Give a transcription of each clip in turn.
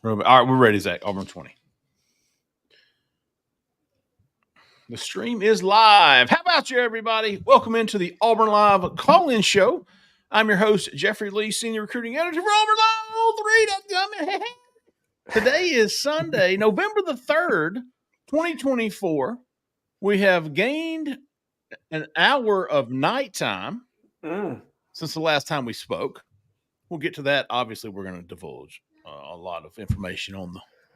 All right, we're ready, Zach. Auburn 20. The stream is live. How about you, everybody? Welcome into the Auburn Live call-in show. I'm your host, Jeffrey Lee, Senior Recruiting Editor for Auburn Live 03. Today is Sunday, November the 3rd, 2024. We have gained an hour of nighttime since the last time we spoke. We'll get to that. Obviously, we're going to divulge a lot of information on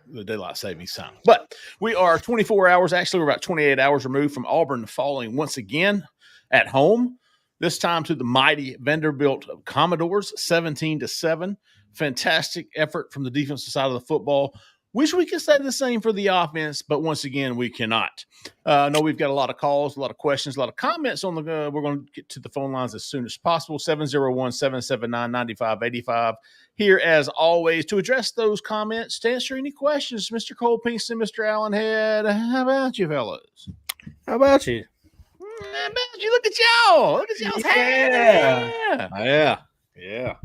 the daylight savings time. But we are 24 hours, actually, we're about 28 hours removed from Auburn falling once again at home, this time to the mighty Vanderbilt Commodores, 17-7. Fantastic effort from the defensive side of the football. Wish we could say the same for the offense, but once again, we cannot. I know we've got a lot of calls, a lot of questions, a lot of comments on the we're going to get to the phone lines as soon as possible. 701-779-9585. Here, as always, to address those comments, to answer any questions, Mr. Cole Pinkston, Mr. Alen Head. How about you, fellas? How about you? How about you? Look at y'all. Look at y'all's hair. Yeah.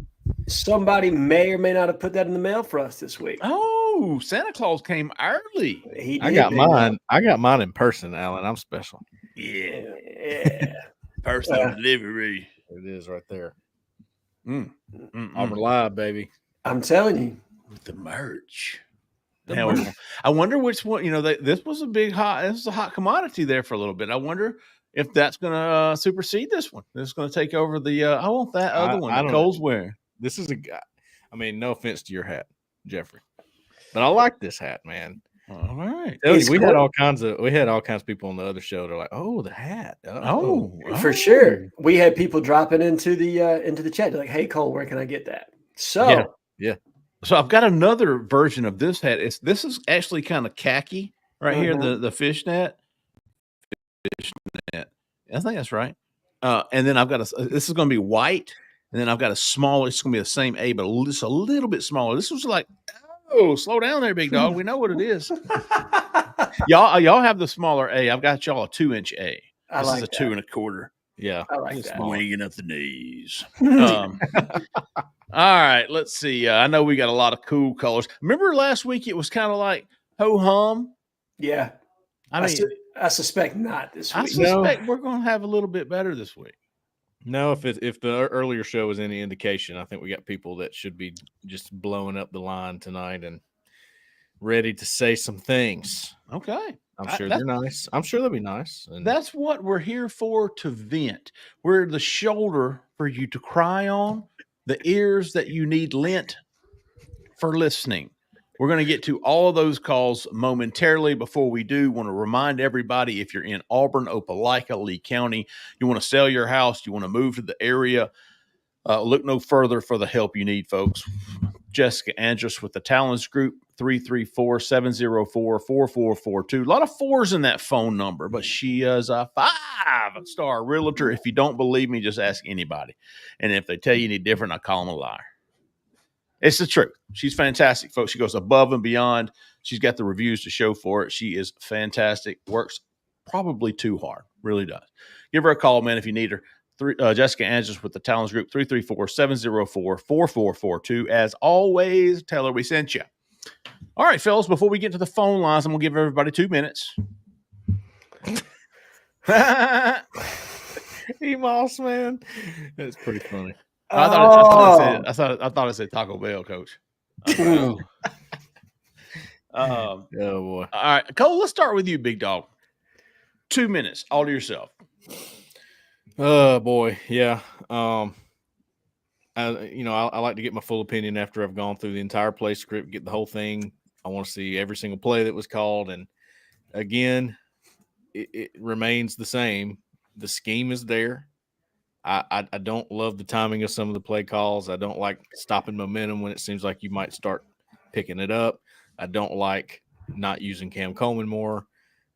Somebody may or may not have put that in the mail for us this week. Oh, Santa Claus came early. He did, I got mine. I got mine in person, Alan. I'm special. Yeah. Personal delivery. It is right there. Auburn Live, baby. I'm telling you. With the merch. I wonder which one, this was a hot commodity there for a little bit. I wonder if that's going to supersede this one. This is going to take over the, I want that other one that Cole's wearing. This is a guy. I mean, no offense to your hat, Jeffrey, but I like this hat, man. All right. We had all kinds of people on the other show. They're like, "Oh, the hat." For sure. We had people dropping into the chat. They're like, "Hey, Cole, where can I get that?" So yeah. So I've got another version of this hat. This is actually kind of khaki right here. The fishnet. I think that's right. And then I've got this is going to be white. And then I've got a smaller, it's going to be the same A, but just a little bit smaller. This was like, slow down there, big dog. We know what it is. y'all have the smaller A. I've got y'all a 2-inch A. This is a 2 1/4. Yeah. I like that. Swinging up the knees. All right, let's see. I know we got a lot of cool colors. Remember last week it was kind of like ho-hum? Yeah. I suspect not this week. I suspect we're going to have a little bit better this week. No, if the earlier show was any indication, I think we got people that should be just blowing up the line tonight and ready to say some things. Okay. I'm sure they're nice. I'm sure they'll be nice. And that's what we're here for, to vent. We're the shoulder for you to cry on, the ears that you need lent for listening. We're going to get to all of those calls momentarily. Before we do, want to remind everybody, if you're in Auburn, Opelika, Lee County, you want to sell your house, you want to move to the area, look no further for the help you need, folks. Jessica Andress with the Talents Group, 334-704-4442. A lot of fours in that phone number, but she is a 5-star realtor. If you don't believe me, just ask anybody. And if they tell you any different, I call them a liar. It's the truth. She's fantastic, folks. She goes above and beyond. She's got the reviews to show for it. She is fantastic. Works probably too hard. Really does. Give her a call, man, if you need her. Jessica Andress with the Talents Group, 334-704-4442. As always, tell her we sent you. All right, fellas, before we get to the phone lines, I'm going to give everybody 2 minutes. E-Moss, man. That's pretty funny. I thought it said Taco Bell, Coach. Oh boy! All right, Cole. Let's start with you, big dog. 2 minutes, all to yourself. Oh boy, yeah. I like to get my full opinion after I've gone through the entire play script, get the whole thing. I want to see every single play that was called, and again, it remains the same. The scheme is there. I don't love the timing of some of the play calls. I don't like stopping momentum when it seems like you might start picking it up. I don't like not using Cam Coleman more.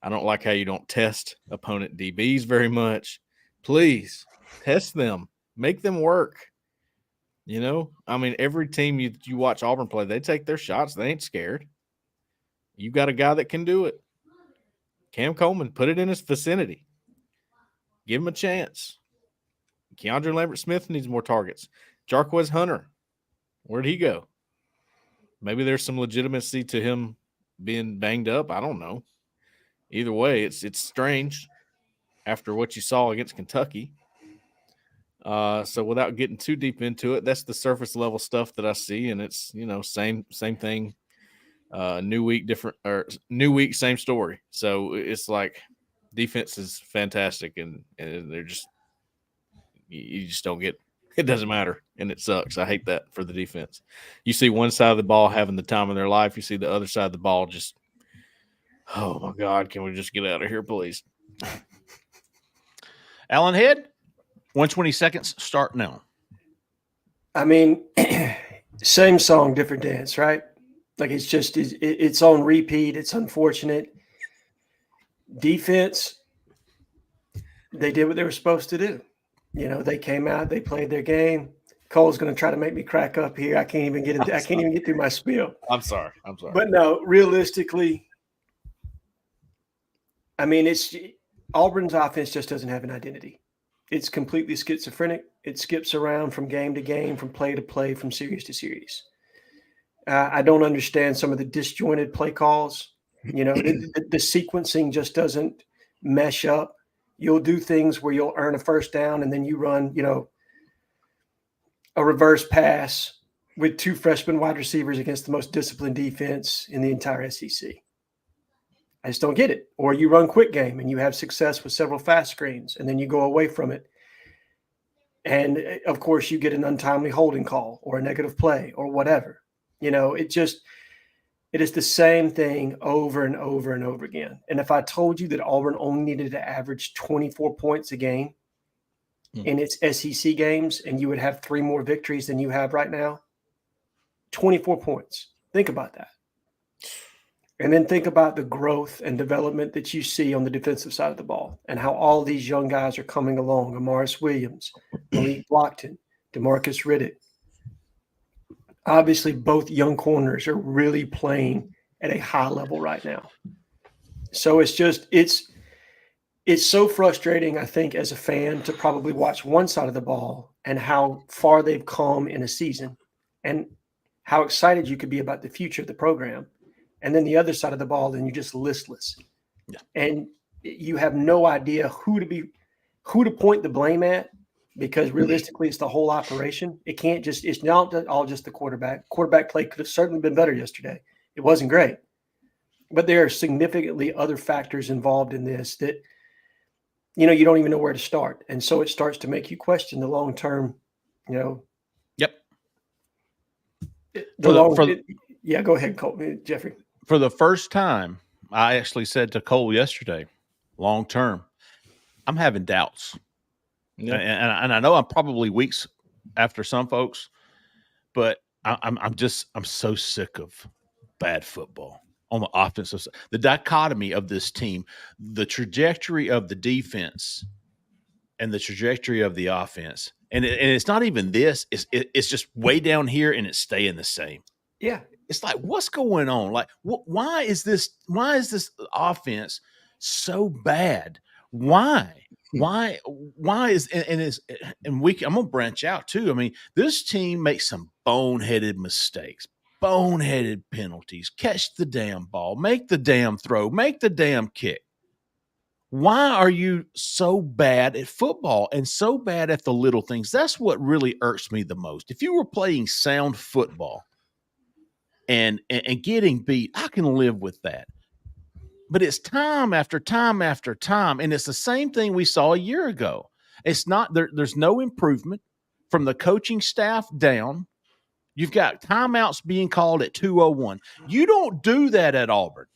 I don't like how you don't test opponent DBs very much. Please test them. Make them work. Every team you watch Auburn play, they take their shots. They ain't scared. You got a guy that can do it. Cam Coleman, put it in his vicinity. Give him a chance. Keandre Lambert-Smith needs more targets. Jarquez Hunter, where'd he go? maybe there's some legitimacy to him being banged up. I don't know. Either way, it's strange after what you saw against Kentucky. So without getting too deep into it, that's the surface level stuff that I see, and it's same thing. New week, different, or new week, same story. So it's like defense is fantastic, and they're just you just don't get. It doesn't matter, and it sucks. I hate that for the defense. You see one side of the ball having the time of their life. You see the other side of the ball just, oh, my God, can we just get out of here, please? Alen Head, 120 seconds, start now. I mean, same song, different dance, right? Like it's on repeat. It's unfortunate. Defense, they did what they were supposed to do. They came out, they played their game. Cole's going to try to make me crack up here. I can't even get through my spiel. I'm sorry. But no, realistically, I mean, Auburn's offense just doesn't have an identity. It's completely schizophrenic. It skips around from game to game, from play to play, from series to series. I don't understand some of the disjointed play calls. The sequencing just doesn't mesh up. You'll do things where you'll earn a first down and then you run, a reverse pass with two freshman wide receivers against the most disciplined defense in the entire SEC. I just don't get it. Or you run quick game and you have success with several fast screens and then you go away from it. And of course you get an untimely holding call or a negative play or whatever. It is the same thing over and over and over again. And if I told you that Auburn only needed to average 24 points a game in its SEC games, and you would have 3 more victories than you have right now, 24 points. Think about that. And then think about the growth and development that you see on the defensive side of the ball and how all these young guys are coming along. Amaris Williams, Malik Blockton, DeMarcus Riddick. Obviously, both young corners are really playing at a high level right now. So it's so frustrating, I think, as a fan to probably watch one side of the ball and how far they've come in a season and how excited you could be about the future of the program. And then the other side of the ball, then you're just listless. Yeah. And you have no idea who to point the blame at. Because realistically, it's the whole operation. It's not all just the quarterback. Quarterback play could have certainly been better yesterday. It wasn't great. But there are significantly other factors involved in this that, you don't even know where to start. And so it starts to make you question the long-term, Yep. Yeah, go ahead, Cole, Jeffrey. For the first time, I actually said to Cole yesterday, long-term, I'm having doubts. Yeah. And I know I'm probably weeks after some folks, but I'm so sick of bad football on the offensive side. The dichotomy of this team, the trajectory of the defense and the trajectory of the offense. And it's not even this. It's just way down here and it's staying the same. Yeah. It's like, what's going on? Like, why is this offense so bad? Why is I'm gonna branch out too. I mean, this team makes some boneheaded mistakes, boneheaded penalties, catch the damn ball, make the damn throw, make the damn kick. Why are you so bad at football and so bad at the little things? That's what really irks me the most. If you were playing sound football and getting beat, I can live with that. But it's time after time after time, and it's the same thing we saw a year ago. It's not there's no improvement from the coaching staff down. You've got timeouts being called at 2:01. You don't do that at Auburn.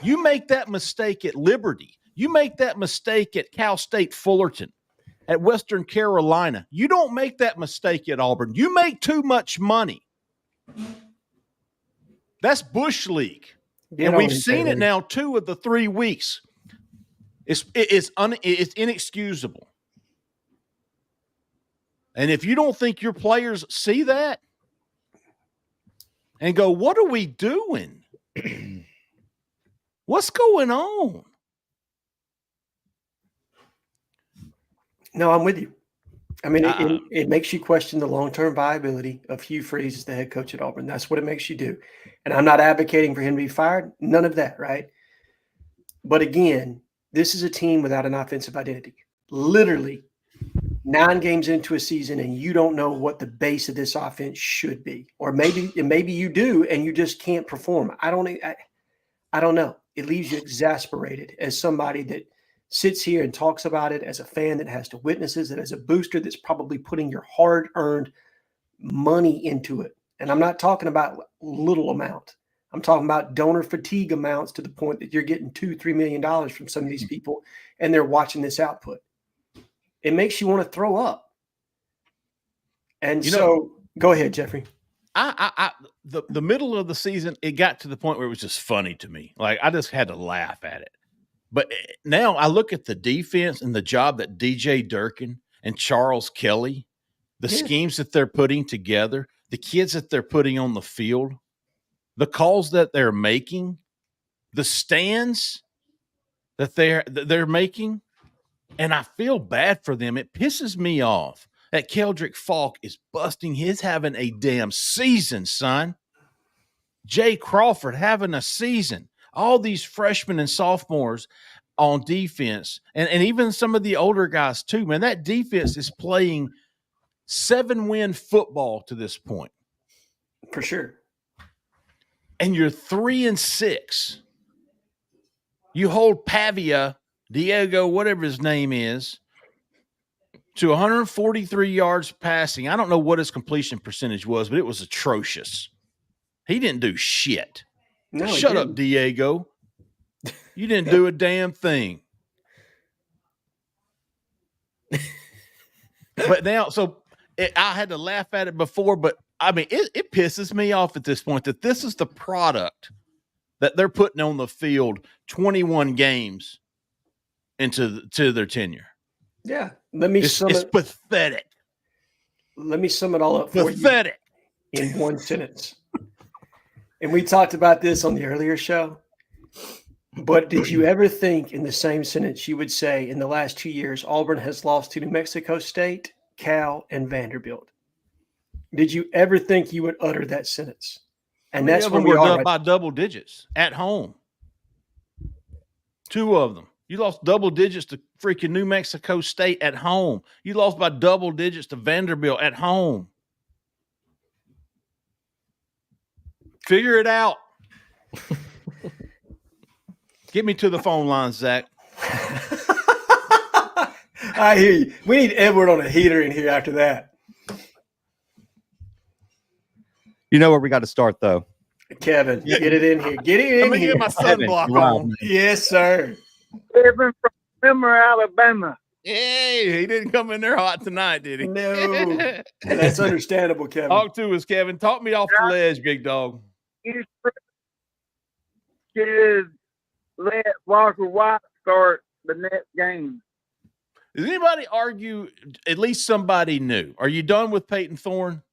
You make that mistake at Liberty. You make that mistake at Cal State Fullerton, at Western Carolina. You don't make that mistake at Auburn. You make too much money. That's Bush League. And we've seen it now 2 of the 3 weeks. It's inexcusable. And if you don't think your players see that and go, what are we doing? What's going on? No, I'm with you. I mean, it makes you question the long-term viability of Hugh Freeze as the head coach at Auburn. That's what it makes you do. And I'm not advocating for him to be fired. None of that, right? But again, this is a team without an offensive identity. Literally 9 games into a season, and you don't know what the base of this offense should be. Or maybe you do, and you just can't perform. I don't know. It leaves you exasperated as somebody that sits here and talks about it, as a fan that has to witness it, as a booster that's probably putting your hard-earned money into it. And I'm not talking about little amount. I'm talking about donor fatigue amounts to the point that you're getting $2-3 million from some of these people, and they're watching this output. It makes you want to throw up. And go ahead, Jeffrey. The middle of the season, it got to the point where it was just funny to me. Like, I just had to laugh at it. But now I look at the defense and the job that DJ Durkin and Charles Kelly, the schemes that they're putting together, the kids that they're putting on the field, the calls that they're making, the stands that they're making, and I feel bad for them. It pisses me off that Keldrick Falk is busting his having a damn season, son. Jay Crawford having a season. All these freshmen and sophomores on defense, and even some of the older guys too, man, that defense is playing 7-win football to this point. For sure. And you're 3-6. You hold Pavia, Diego, whatever his name is, to 143 yards passing. I don't know what his completion percentage was, but it was atrocious. He didn't do shit. No, Shut up, Diego. You didn't do a damn thing. But now, I had to laugh at it before, but I mean, it pisses me off at this point that this is the product that they're putting on the field 21 games into their tenure. Yeah. It's pathetic. Let me sum it all up for pathetic. You in one sentence. And we talked about this on the earlier show. But did you ever think in the same sentence you would say in the last 2 years, Auburn has lost to New Mexico State, Cal, and Vanderbilt? Did you ever think you would utter that sentence? And that's when we are up by double digits at home. 2 of them. You lost double digits to freaking New Mexico State at home. You lost by double digits to Vanderbilt at home. Figure it out. Get me to the phone line, Zach. I hear you. We need Edward on a heater in here after that. You know where we got to start, though. Kevin, get it in here. Get it in Let me here. get my sunblock on. Yes, sir. Kevin from Selma, Alabama. Hey, he didn't come in there hot tonight, did he? No. That's understandable, Kevin. Talk to us, Kevin. Talk me off the ledge, big dog. You should let Walker White start the next game. Does anybody argue? At least somebody knew. Are you done with Peyton Thorne?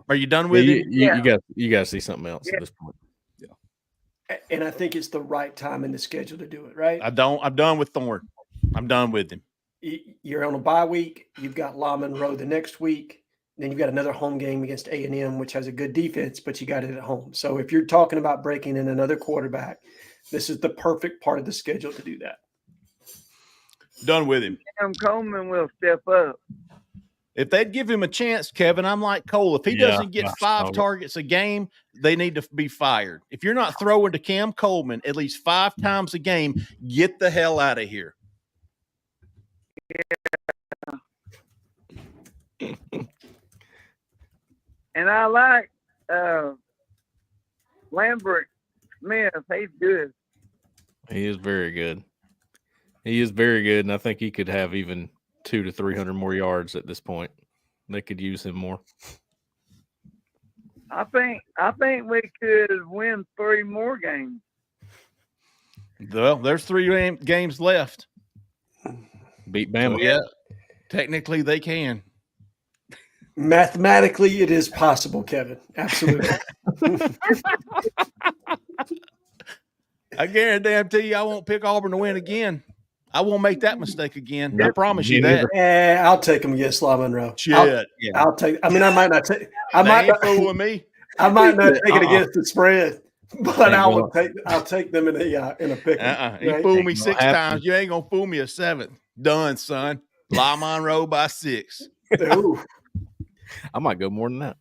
Are you done with it? You got to see something else at this point. Yeah. And I think it's the right time in the schedule to do it, right? I'm done with Thorne. I'm done with him. You're on a bye week. You've got La Monroe the next week. Then you've got another home game against A&M, which has a good defense, but you got it at home. So if you're talking about breaking in another quarterback, this is the perfect part of the schedule to do that. Done with him. Sam Coleman will step up. If they'd give him a chance, Kevin, I'm like Cole. If he doesn't get 5 targets a game, they need to be fired. If you're not throwing to Cam Coleman at least 5 times a game, get the hell out of here. Yeah. And I like Lambert Smith. He's good. He is very good. He is very good, and I think he could have even 200 to 300 more yards at this point. They could use him more. I think we could win 3 more games. Well, there's 3 games left. Beat Bama. Yeah, technically they can. Mathematically, it is possible, Kevin. Absolutely. I guarantee you I won't pick Auburn to win again. I won't make that mistake again. I Nope, promise me you that. neither. I'll take them against Law Monroe. Shit. I'll take. I mean, I might not take. I They might ain't not. fooling me. I might not take it Uh-uh. against the spread, but Ain't I gonna- will take. I'll take them in a pick. You fool me Ain't 6 gonna times. You ain't gonna fool me a 7th. Done, son. La Monroe by 6. Ooh. I might go more than that.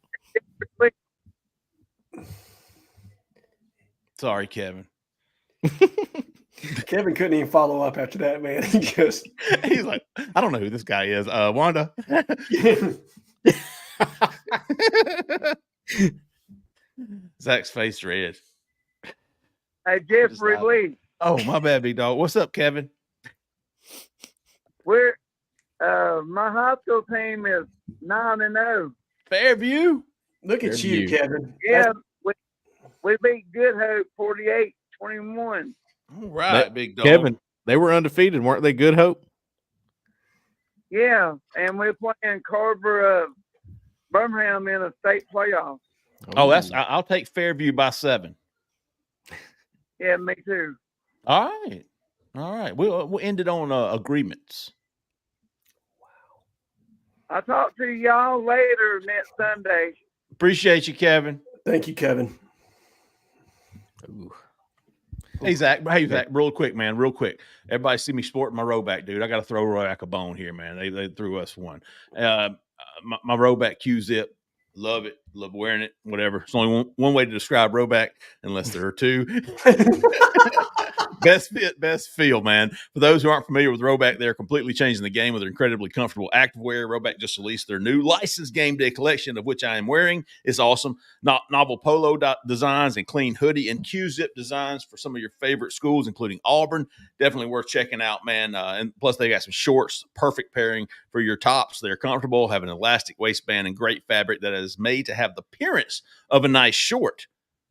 Sorry, Kevin. Kevin couldn't even follow up after that, man. He just He's like, I don't know who this guy is. Wanda. Zach's face red. Hey, Jeffrey Lee, Oh, my bad, big dog. What's up, Kevin? we're my high school team is 9-0. Fairview. look at There you, you- Kevin. Yeah, we beat Good Hope 48-21. All right, That- big dog. Kevin, they were undefeated, weren't they? Good Hope. Yeah, and we're playing Carver Birmingham in a state playoff. Oh, I'll take Fairview by 7. Yeah, me too. All right. We'll end it on agreements. I'll talk to y'all later next Sunday. Appreciate you, Kevin. Thank you, Kevin. Ooh. Hey, Zach, real quick, man, real quick. Everybody see me sporting my Rowback, dude. I got to throw Rowback a bone here, man. They threw us one. My Rowback Q-Zip, love it, love wearing it, whatever. It's only one way to describe Rowback, unless there are two. Best fit, best feel, man. For those who aren't familiar with Rowback, they're completely changing the game with their incredibly comfortable activewear. Rowback just released their new licensed game day collection, of which I am wearing. It's awesome. Novel polo designs and clean hoodie and Q-zip designs for some of your favorite schools, including Auburn. Definitely worth checking out, man. And plus, they got some shorts, perfect pairing for your tops. They're comfortable, have an elastic waistband, and great fabric that is made to have the appearance of a nice short,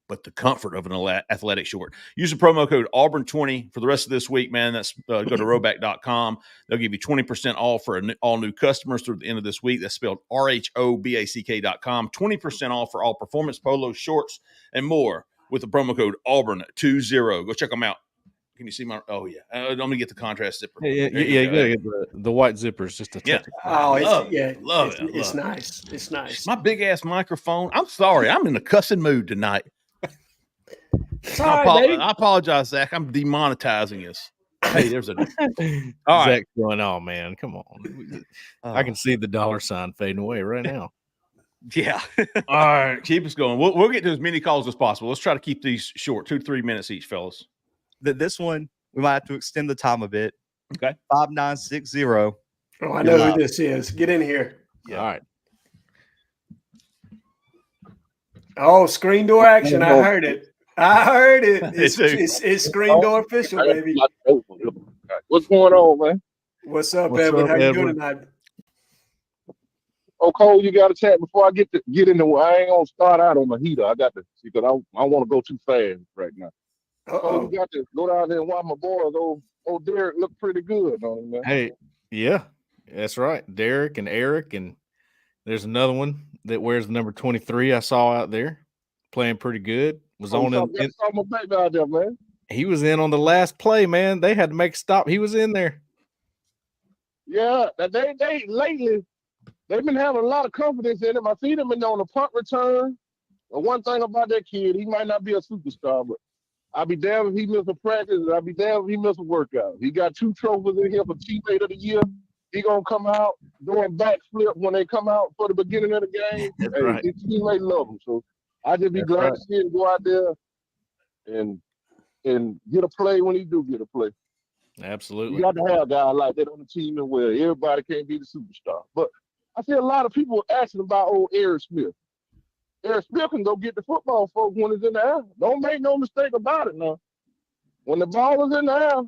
but the comfort of an athletic short. Use the promo code Auburn20 for the rest of this week, man. That's go to rowback.com. They'll give you 20% off for all new customers through the end of this week. That's spelled RHOBACK.com. 20% off for all performance polos, shorts, and more with the promo code Auburn20. Go check them out. Can you see my? Oh, yeah. I'm going to get the contrast zipper. Yeah, There you go. gotta get the white zippers just to Yeah. touch it. Oh, Love it's it. It's nice. It's nice. My big-ass microphone. I'm sorry. I'm in a cussing mood tonight. It's all right, baby. I apologize, Zach. I'm demonetizing us. Hey, there's a all right. Zach's going, oh man, come on. I can see the dollar sign fading away right now. Yeah. All right. Keep us going. We'll get to as many calls as possible. Let's try to keep these short, 2 to 3 minutes each, fellas. This one, we might have to extend the time a bit. Okay. 5960. Oh, I know who this is. Get in here. Yeah. All right. Oh, screen door action. I heard it. It's, too. it's screen door official, baby. What's going on, man? What's up, What's Edward? up, How you Edward? doing tonight? Oh, Cole, you got to chat before I get in the. I ain't gonna start out on the heater. I got to because I want to go too fast right now. Oh, Uh-oh. you got to go down there and watch my boys. Old Derek look pretty good, don't he, man? Hey, yeah, that's right. Derek and Eric, and there's another one that wears the number 23 I saw out there playing pretty good. Was on saw my baby out there, man. he was in on the last play, man. They had to make a stop. He was in there. Yeah, they lately they've been having a lot of confidence in him. I see them on the punt return. But one thing about that kid, he might not be a superstar, but I'll be damned if he missed a practice, and I'll be damned if he missed a workout. He got 2 trophies in here for teammate of the year. He gonna come out doing backflip when they come out for the beginning of the game. That's Hey, right. his teammate love him, so I just be That's glad right. to see him go out there and get a play when he do get a play. Absolutely. You got to have guys like that on the team and where everybody can't be the superstar. But I see a lot of people asking about old Eric Smith. Eric Smith can go get the football, folks, when it's in the air. Don't make no mistake about it now. When the ball is in the air,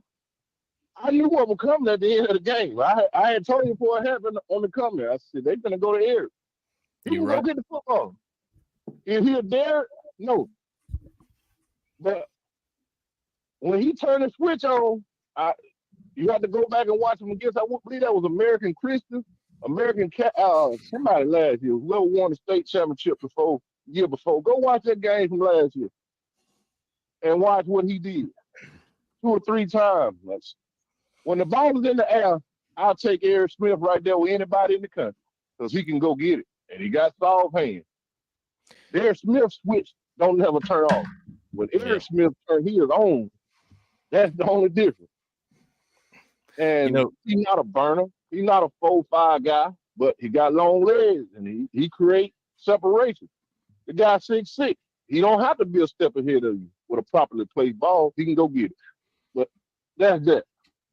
I knew what was coming at the end of the game. I had told you before it happened on the comment. I said, they're going to go to Eric. He You're can right. go get the football. If he a Derek, no. But when he turned the switch on, you have to go back and watch him against, I believe that was American Christian, somebody last year, whoever won the state championship year before. Go watch that game from last year and watch what he did 2 or 3 times. When the ball is in the air, I'll take Eric Smith right there with anybody in the country because he can go get it. And he got soft hands. Eric Smith's switch don't never turn off. When Eric Smith turns his on, that's the only difference. And he's not a burner. He's not a 4-5 guy, but he got long legs and he creates separation. The guy 6'6". He don't have to be a step ahead of you with a properly played ball. He can go get it. But that's that.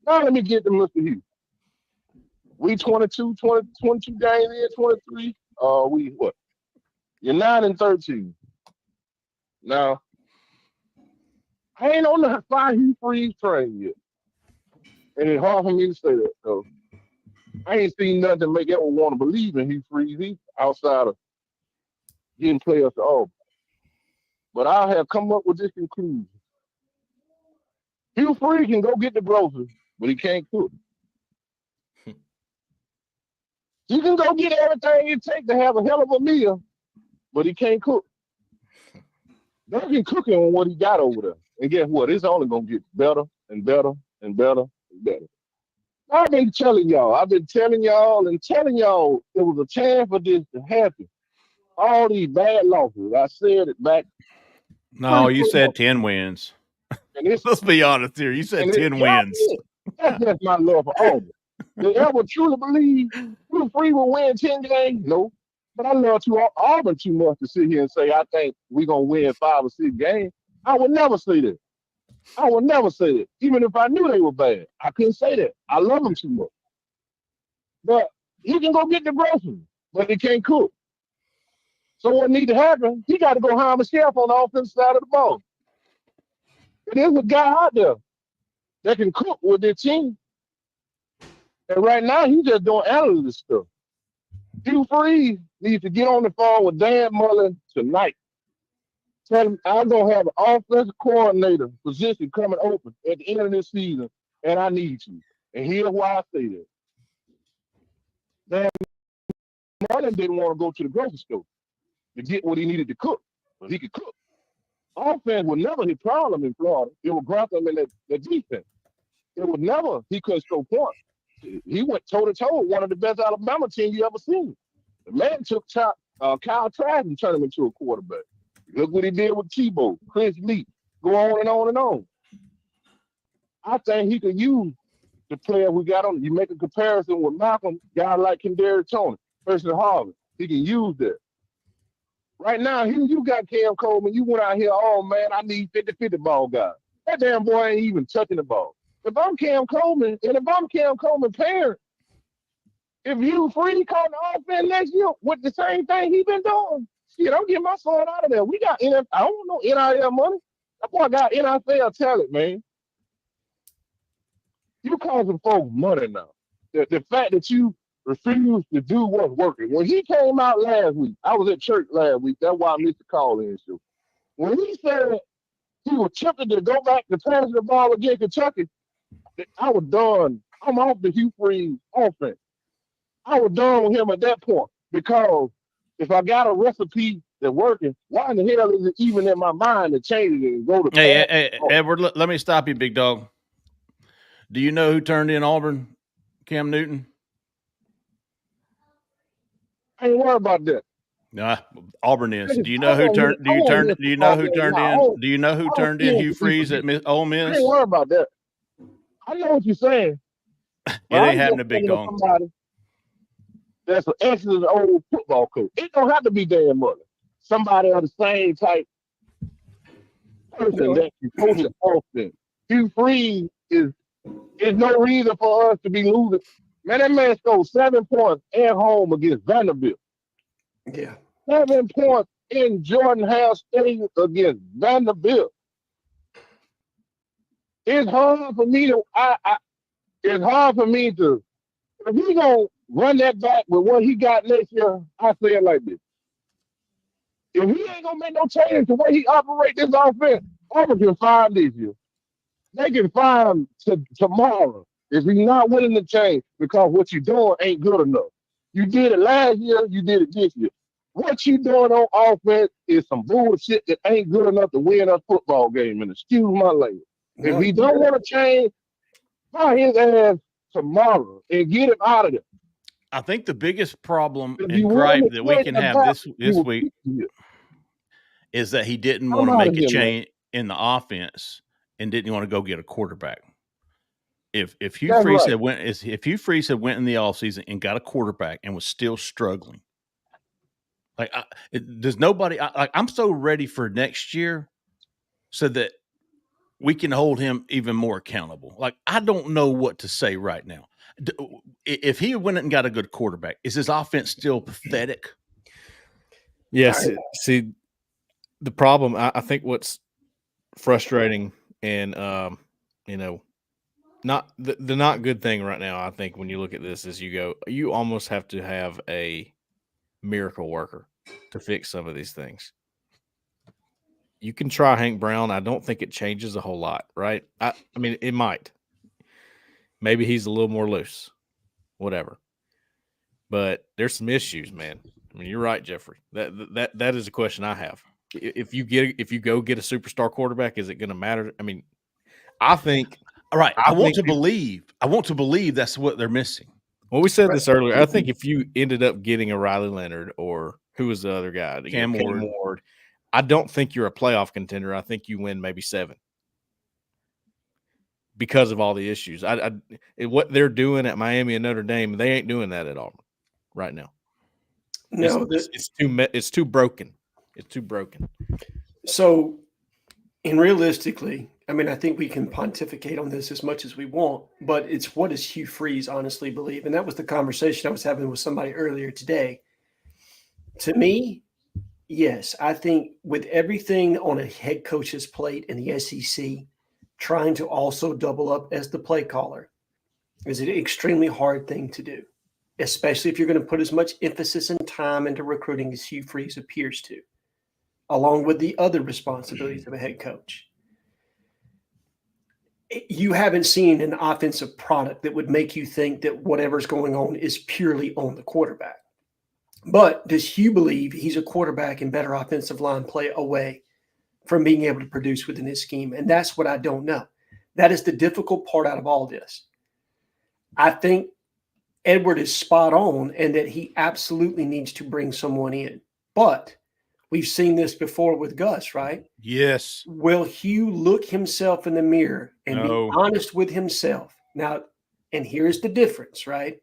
Now let me get to Mr. Hughes. We 22 games in, 23. We what? You're 9-13. Now, I ain't on the fire Hugh Freeze train yet. And it's hard for me to say that. So I ain't seen nothing to make everyone want to believe in Hugh Freeze outside of getting players to Auburn. But I have come up with this conclusion. Hugh Freeze can go get the groceries, but he can't cook. He can go get everything it takes to have a hell of a meal, but he can't cook. They can cook on what he got over there. And guess what? It's only going to get better and better and better and better. I've been telling y'all it was a chance for this to happen. All these bad losses. I said it back. No, you said 10 wins. Let's be honest here. You said 10 wins. That's just my love for Auburn. Do you ever truly believe Hugh Freeze will win 10 games? No. But I love Auburn too much to sit here and say, I think we're going to win 5 or 6 games. I would never say that. Even if I knew they were bad. I couldn't say that. I love them too much. But he can go get the groceries, but he can't cook. So what needs to happen, he got to go hire himself on the offensive side of the ball. And there's a guy out there that can cook with their team. And right now, he's just doing analyst stuff. Hugh Freeze needs to get on the phone with Dan Mullen tonight. Tell him I'm going to have an offensive coordinator position coming open at the end of this season, and I need you. And here's why I say that. Dan Mullen didn't want to go to the grocery store to get what he needed to cook, but he could cook. Offense was never his problem in Florida. It was Grantham and the defense. It was never he couldn't score points. He went toe-to-toe with one of the best Alabama teams you ever seen. The man took Kyle Trask and turned him into a quarterback. Look what he did with Tebow, Chris Lee. Go on and on and on. I think he could use the player we got on. You make a comparison with Malcolm, guy like Kendarick Tony, Preston Harvey. He can use that. Right now, you got Cam Coleman. You went out here, oh, man, I need 50-50 ball guys. That damn boy ain't even touching the ball. If I'm Cam Coleman, and if I'm Cam Coleman's parent, if Hugh Freeze caught the offense next year with the same thing he been doing, shit, I'm getting my son out of there. We got NFL, I don't know NIL money. That boy got NFL talent, man. You causing folks money now. The fact that you refuse to do what's working. When he came out last week, I was at church last week. That's why I missed the call in. So when he said he was tempted to go back to passing the ball against Kentucky, I was done. I'm off the Hugh Freeze offense. I was done with him at that point because if I got a recipe that's working, why in the hell is it even in my mind to change it and go to Hey, Edward, let me stop you, big dog. Do you know who turned in Auburn? Cam Newton? I ain't worried about that. Nah, Auburn is. Do you know who turned? Do you know who turned in? Do you know who turned in Hugh Freeze at Ole Miss? I ain't worried about that. I know what you're saying. It ain't happening, big dog. That's an excellent old football coach. It don't have to be Dan Mullen. Somebody of the same type person that can coach an offense. Hugh Freeze is no reason for us to be losing. Man, that man scored 7 points at home against Vanderbilt. Yeah. 7 points in Jordan House Stadium against Vanderbilt. It's hard for me to if he gonna run that back with what he got next year, I say it like this. If he ain't gonna make no change to the way he operates this offense, Auburn can fire him this year. They can fire him tomorrow if he's not willing to change because what you're doing ain't good enough. You did it last year, you did it this year. What you doing on offense is some bullshit that ain't good enough to win a football game, and excuse my language. If he don't want to change, Fire his ass tomorrow and get him out of there. I think the biggest problem If and you want gripe to that we play can the have back, this you will week keep it. is that he didn't I'm want to out make of a here, man. change in the offense and didn't want to go get a quarterback. If Hugh That's Freeze right. had went in the offseason and got a quarterback and was still struggling, like there's nobody. I'm so ready for next year, so that we can hold him even more accountable. Like, I don't know what to say right now. If he went and got a good quarterback, is his offense still pathetic? Yes. See, the problem, I think what's frustrating and, not the not good thing right now, I think, when you look at this is you almost have to have a miracle worker to fix some of these things. You can try Hank Brown. I don't think it changes a whole lot, right? I mean, it might. Maybe he's a little more loose, whatever. But there's some issues, man. I mean, you're right, Jeffrey. That is a question I have. If you go get a superstar quarterback, is it going to matter? I mean, I think. All right. I want to think believe that's what they're missing. Well, we said this earlier. I think if you ended up getting a Riley Leonard, or who was the other guy? Cam Ward. I don't think you're a playoff contender. I think you win maybe 7 because of all the issues. What they're doing at Miami and Notre Dame, they ain't doing that at Auburn right now. No, it's too broken. It's too broken. So, and realistically, I mean, I think we can pontificate on this as much as we want, but it's what does Hugh Freeze honestly believe? And that was the conversation I was having with somebody earlier today. To me, yes, I think with everything on a head coach's plate in the SEC, trying to also double up as the play caller is an extremely hard thing to do, especially if you're going to put as much emphasis and time into recruiting as Hugh Freeze appears to, along with the other responsibilities of a head coach. You haven't seen an offensive product that would make you think that whatever's going on is purely on the quarterback. But does Hugh believe he's a quarterback and better offensive line play away from being able to produce within his scheme? And that's what I don't know. That is the difficult part out of all this. I think Edward is spot on and that he absolutely needs to bring someone in. But we've seen this before with Gus, right? Yes. Will Hugh look himself in the mirror and be honest with himself? Now, and here's the difference, right?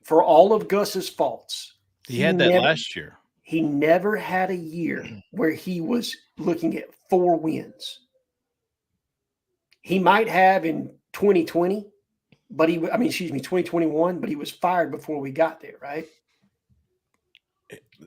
For all of Gus's faults, he had that last year. He never had a year where he was looking at 4 wins. He might have in 2020, but 2021, but he was fired before we got there, right?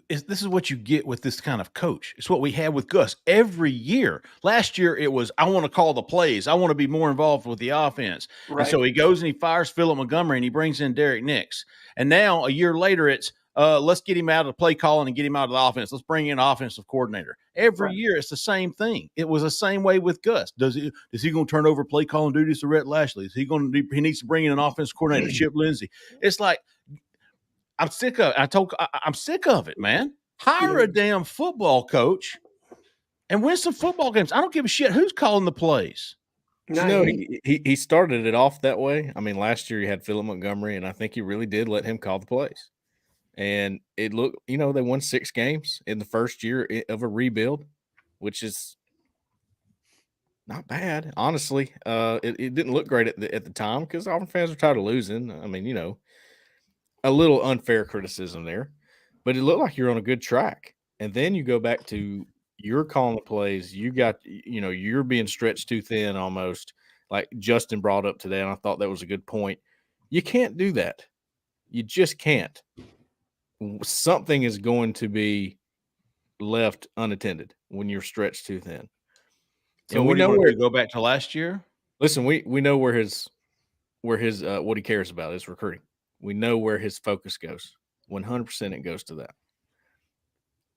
This is what you get with this kind of coach. It's what we had with Gus every year. Last year, it was, I want to call the plays. I want to be more involved with the offense. Right. And so he goes and he fires Philip Montgomery and he brings in Derek Nix. And now a year later, it's let's get him out of the play calling and get him out of the offense. Let's bring in an offensive coordinator. Every year, it's the same thing. It was the same way with Gus. Is he going to turn over play calling duties to Rhett Lashley? He needs to bring in an offensive coordinator, Chip Lindsey. It's like, I'm sick of it. I'm sick of it, man. Hire a damn football coach and win some football games. I don't give a shit who's calling the plays. No, he started it off that way. I mean, last year he had Philip Montgomery, and I think he really did let him call the plays. And it looked, they won 6 games in the first year of a rebuild, which is not bad, honestly. It didn't look great at the time because Auburn fans are tired of losing. I mean, a little unfair criticism there, but it looked like you're on a good track. And then you go back to you're calling the plays. You got, you're being stretched too thin almost, like Justin brought up today. And I thought that was a good point. You can't do that. You just can't. Something is going to be left unattended when you're stretched too thin. So we know where to go back to last year. Listen, we know where his what he cares about is recruiting. We know where his focus goes. 100% it goes to that.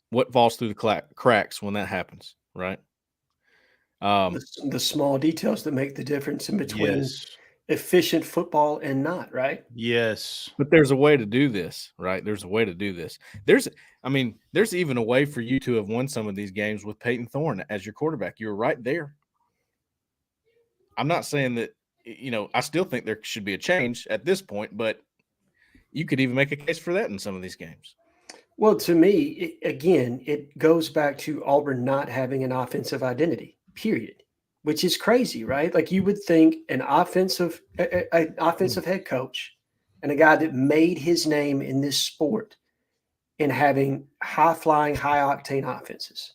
What falls through the cracks when that happens, right? The small details that make the difference in between efficient football and not, right? Yes. But there's a way to do this, right? There's a way to do this. There's even a way for you to have won some of these games with Peyton Thorne as your quarterback. You were right there. I'm not saying that I still think there should be a change at this point, but you could even make a case for that in some of these games. Well, to me, it goes back to Auburn not having an offensive identity, period, which is crazy, right? Like you would think an offensive head coach and a guy that made his name in this sport in having high-flying, high-octane offenses,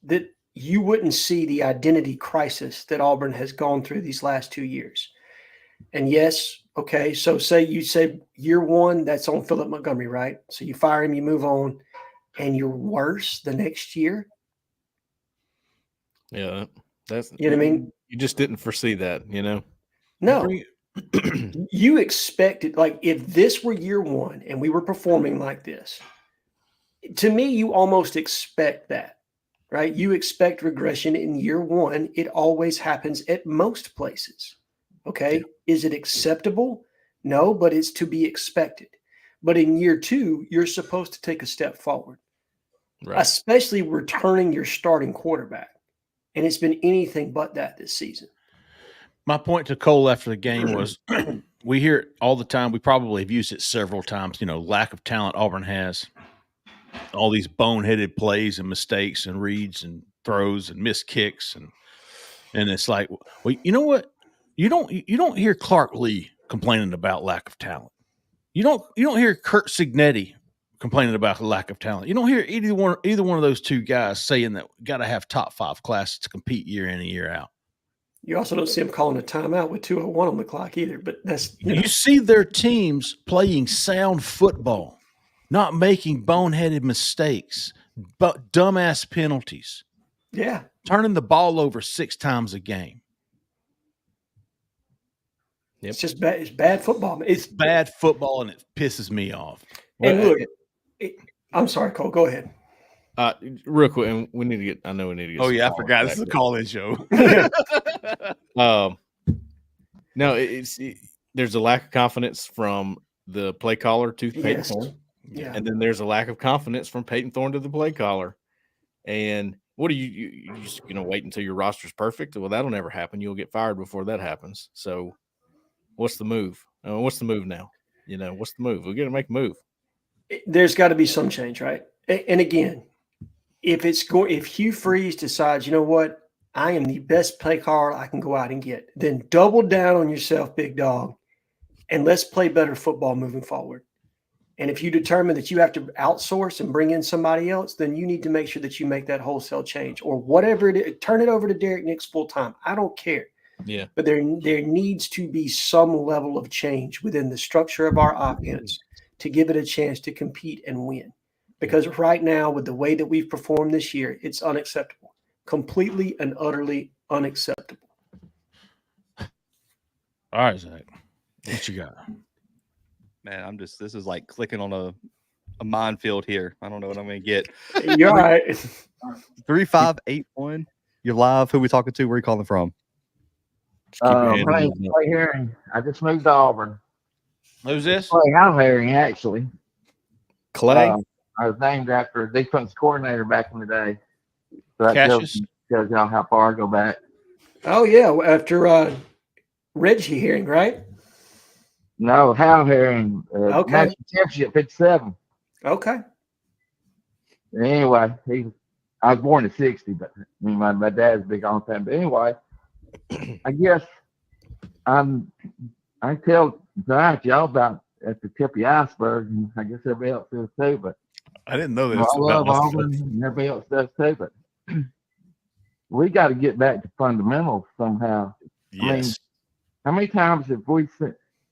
that you wouldn't see the identity crisis that Auburn has gone through these last 2 years. And yes, okay, so say year one, that's on Philip Montgomery, right? So you fire him, you move on, and you're worse the next year. Yeah, that's you know what I mean. You just didn't foresee that, No, you expected, like if this were year one and we were performing like this, to me, you almost expect that, right? You expect regression in year one. It always happens at most places. Okay. Yeah. Is it acceptable? No, but it's to be expected. But in year two, you're supposed to take a step forward, right? Especially returning your starting quarterback. And it's been anything but that this season. My point to Cole after the game was we hear it all the time. We probably have used it several times, lack of talent Auburn has. All these boneheaded plays and mistakes and reads and throws and missed kicks. And it's like, well, you know what? You don't hear Clark Lee complaining about lack of talent. You don't hear Kurt Signetti complaining about lack of talent. You don't hear either one of those two guys saying that we got to have top 5 classes to compete year in and year out. You also don't see him calling a timeout with 2:01 on the clock either. But that's you see their teams playing sound football, not making boneheaded mistakes, but dumbass penalties. Yeah, turning the ball over 6 times a game. Yep. It's just bad. It's bad football. It's bad football, and it pisses me off. And look, I'm sorry, Cole. Go ahead. Real quick, and we need to get. I know we need to get. Oh yeah, I forgot. This is a call-in show. No, there's a lack of confidence from the play caller to Peyton Thorne, and then there's a lack of confidence from Peyton Thorne to the play caller. And what are you just gonna wait until your roster's perfect? Well, that'll never happen. You'll get fired before that happens. So, what's the move? What's the move now? What's the move? We got to make a move. There's got to be some change, right? And again, if Hugh Freeze decides, you know what, I am the best play caller I can go out and get, then double down on yourself, big dog, and let's play better football moving forward. And if you determine that you have to outsource and bring in somebody else, then you need to make sure that you make that wholesale change or whatever it is. Turn it over to Derek Nix full time. I don't care. Yeah. But there needs to be some level of change within the structure of our offense to give it a chance to compete and win. Because right now, with the way that we've performed this year, it's unacceptable. Completely and utterly unacceptable. All right, Zach. What you got? Man, this is like clicking on a minefield here. I don't know what I'm going to get. You're all right. 3581. You're live. Who we talking to? Where are you calling from? My name's Clay Herring. I just moved to Auburn. Who's this? Clay Herring, actually. Clay? I was named after a defense coordinator back in the day. So that tells y'all how far I go back. Oh, yeah. After Reggie Herring, right? No, Hal Herring. Okay. National championship, 57. Okay. Anyway, I was born in 60, but my dad's a big on fan. But anyway, I guess I tell tonight y'all about at the tip of the iceberg, and I guess everybody else does too. But I didn't know that. I love Auburn, and everybody else does too. But we got to get back to fundamentals somehow. Yes. I mean, how many times have we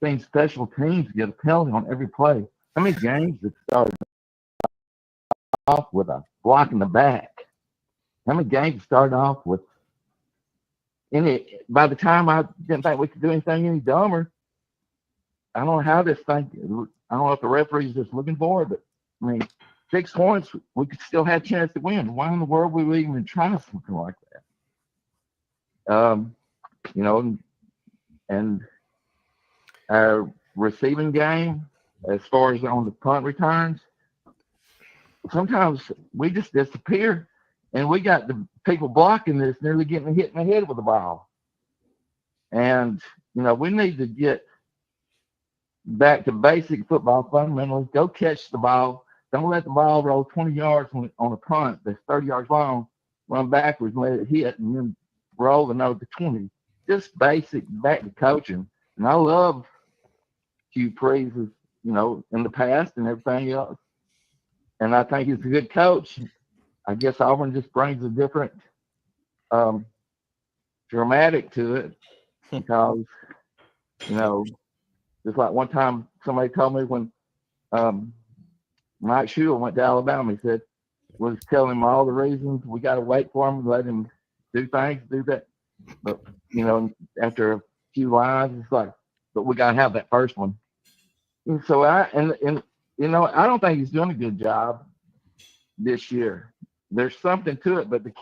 seen special teams get a penalty on every play? How many games that started off with a block in the back? How many games started off with by the time I didn't think we could do anything any dumber? I don't know how this thing, I don't know if the referee's just looking for it, but I mean, 6 points, we could still have a chance to win. Why in the world would we even try something like that? And our receiving game, as far as on the punt returns, sometimes we just disappear, and we got the people blocking this nearly getting hit in the head with the ball. And, we need to get back to basic football fundamentals. Go catch the ball. Don't let the ball roll 20 yards on a punt that's 30 yards long. Run backwards and let it hit and then roll another 20. Just basic back to coaching. And I love Hugh Freeze, in the past and everything else. And I think he's a good coach. I guess Auburn just brings a different dramatic to it because, just like one time somebody told me when Mike Shule went to Alabama, he was telling him all the reasons we got to wait for him, let him do things, do that. But, after a few lines, it's like, but we got to have that first one. And so I don't think he's doing a good job this year. There's something to it, but the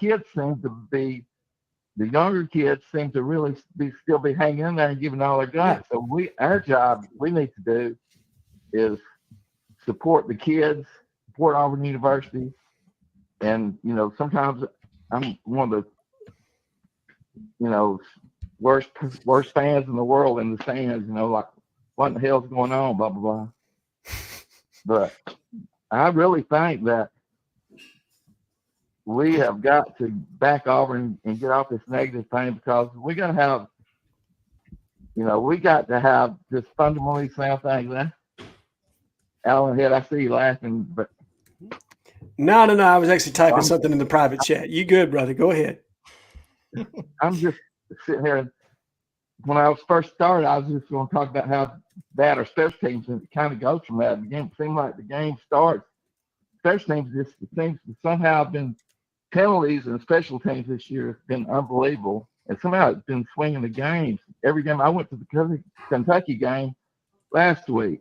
younger kids seem to really still be hanging in there and giving all they got. So our job we need to do is support the kids, support Auburn University. And, sometimes I'm one of the, worst fans in the world in the stands, like, what in the hell's going on, blah, blah, blah. But I really think that we have got to back Auburn and get off this negative thing because we got to have this fundamentally sound thing. Alen Head, I see you laughing, but No. I was actually typing something in the private chat. You good, brother? Go ahead. I'm just sitting here. And when I was first started, I was just going to talk about how bad our special teams, and it kind of goes from that. The game seems like the game starts. Special teams just seems to somehow have been penalties, and special teams this year has been unbelievable. And somehow it's been swinging the games. Every game I went to the Kentucky game last week,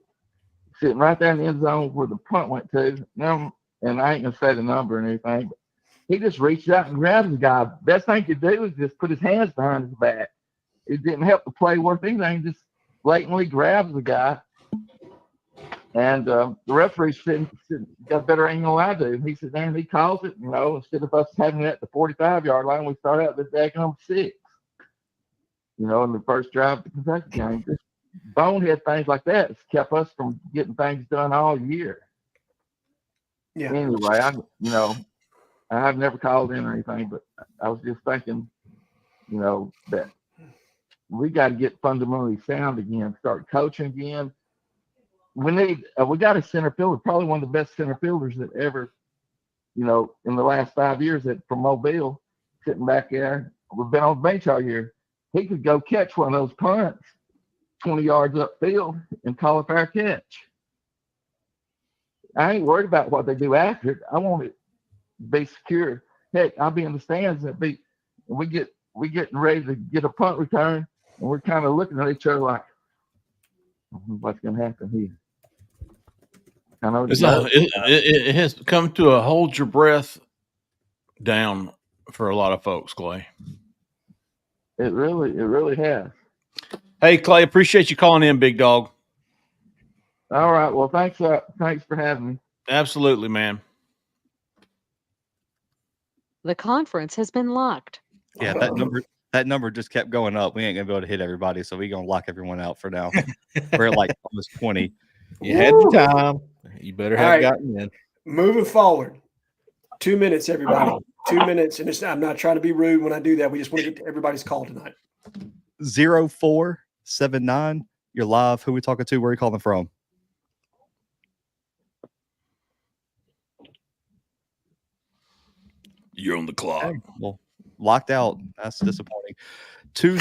sitting right there in the end zone where the punt went to. And I ain't gonna say the number or anything, but he just reached out and grabbed the guy. Best thing he could do is just put his hands behind his back. It didn't help the play worth anything. Just blatantly grabs the guy. And the referee got a better angle than I do. He said, "Damn," he calls it. Instead of us having it at the 45-yard line, we start out the daggone 6. In the first drive of the Kentucky game. Just bonehead things like that has kept us from getting things done all year. Yeah. Anyway, I've never called in or anything, but I was just thinking, that we got to get fundamentally sound again, start coaching again. We got a center fielder, probably one of the best center fielders that ever, in the last 5 years from Mobile, sitting back there. We've been on the bench all year. He could go catch one of those punts 20 yards upfield and call a fair catch. I ain't worried about what they do after it. I want it to be secure. Heck, I'll be in the stands and we getting ready to get a punt return, and we're kind of looking at each other like, what's going to happen here? It has come to a hold your breath down for a lot of folks, Clay. It really has. Hey, Clay, appreciate you calling in, big dog. All right. Well, thanks for having me. Absolutely, man. The conference has been locked. Yeah, that number just kept going up. We ain't gonna be able to hit everybody, so we're gonna lock everyone out for now. We're at like almost 20. You had your time. You better have right. gotten in. Moving forward. 2 minutes, everybody. 2 minutes. And I'm not trying to be rude when I do that. We just want to get to everybody's call tonight. 0479. You're live. Who we talking to? Where are you calling from? You're on the clock. Okay, well, locked out. That's disappointing. 20.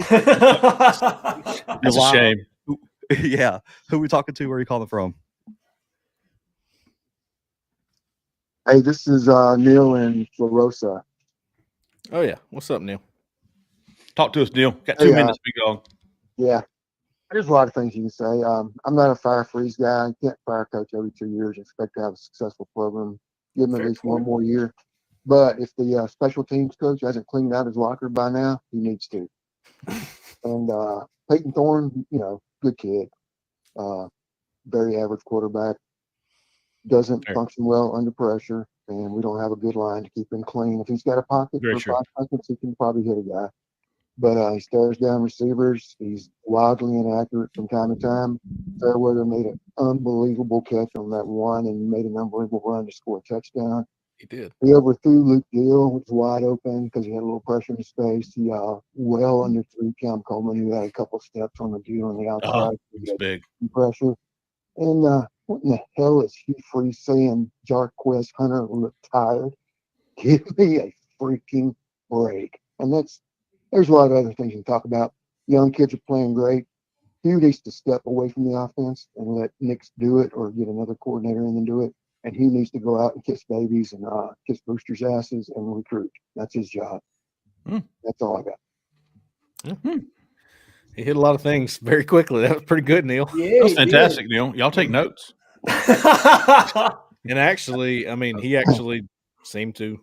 That's a shame. Yeah. Who we talking to? Where are you calling from? Hey, this is Neil in La Rosa. Oh yeah. What's up, Neil? Talk to us, Neil. Got 2 minutes, big dog. Yeah, there's a lot of things you can say. I'm not a fire freeze guy. You can't fire coach every 2 years and expect to have a successful program. Give him at least one more year. But if the special teams coach hasn't cleaned out his locker by now, he needs to. And Peyton Thorne, good kid, very average quarterback, doesn't function well under pressure, and we don't have a good line to keep him clean. If he's got a pocket for 5 seconds, he can probably hit a guy. but he stares down receivers. He's wildly inaccurate from time to time. Fairweather made an unbelievable catch on that one and made an unbelievable run to score a touchdown. He did. He overthrew Luke Deal, which was wide open because he had a little pressure in his face. He well underthrew Cam Coleman, who had a couple steps on the deal on the outside. It's big. Pressure. And what in the hell is Hugh Freeze saying? Jarquez Hunter looked tired. Give me a freaking break. And there's a lot of other things you can talk about. Young kids are playing great. Hugh needs to step away from the offense and let Nix do it or get another coordinator in and do it. And he needs to go out and kiss babies and kiss boosters' asses and recruit. That's his job. That's all I got. He hit a lot of things very quickly. That was pretty good, Neil. Yeah, That was fantastic, Neil. Y'all take notes. And actually, I mean, he actually seemed to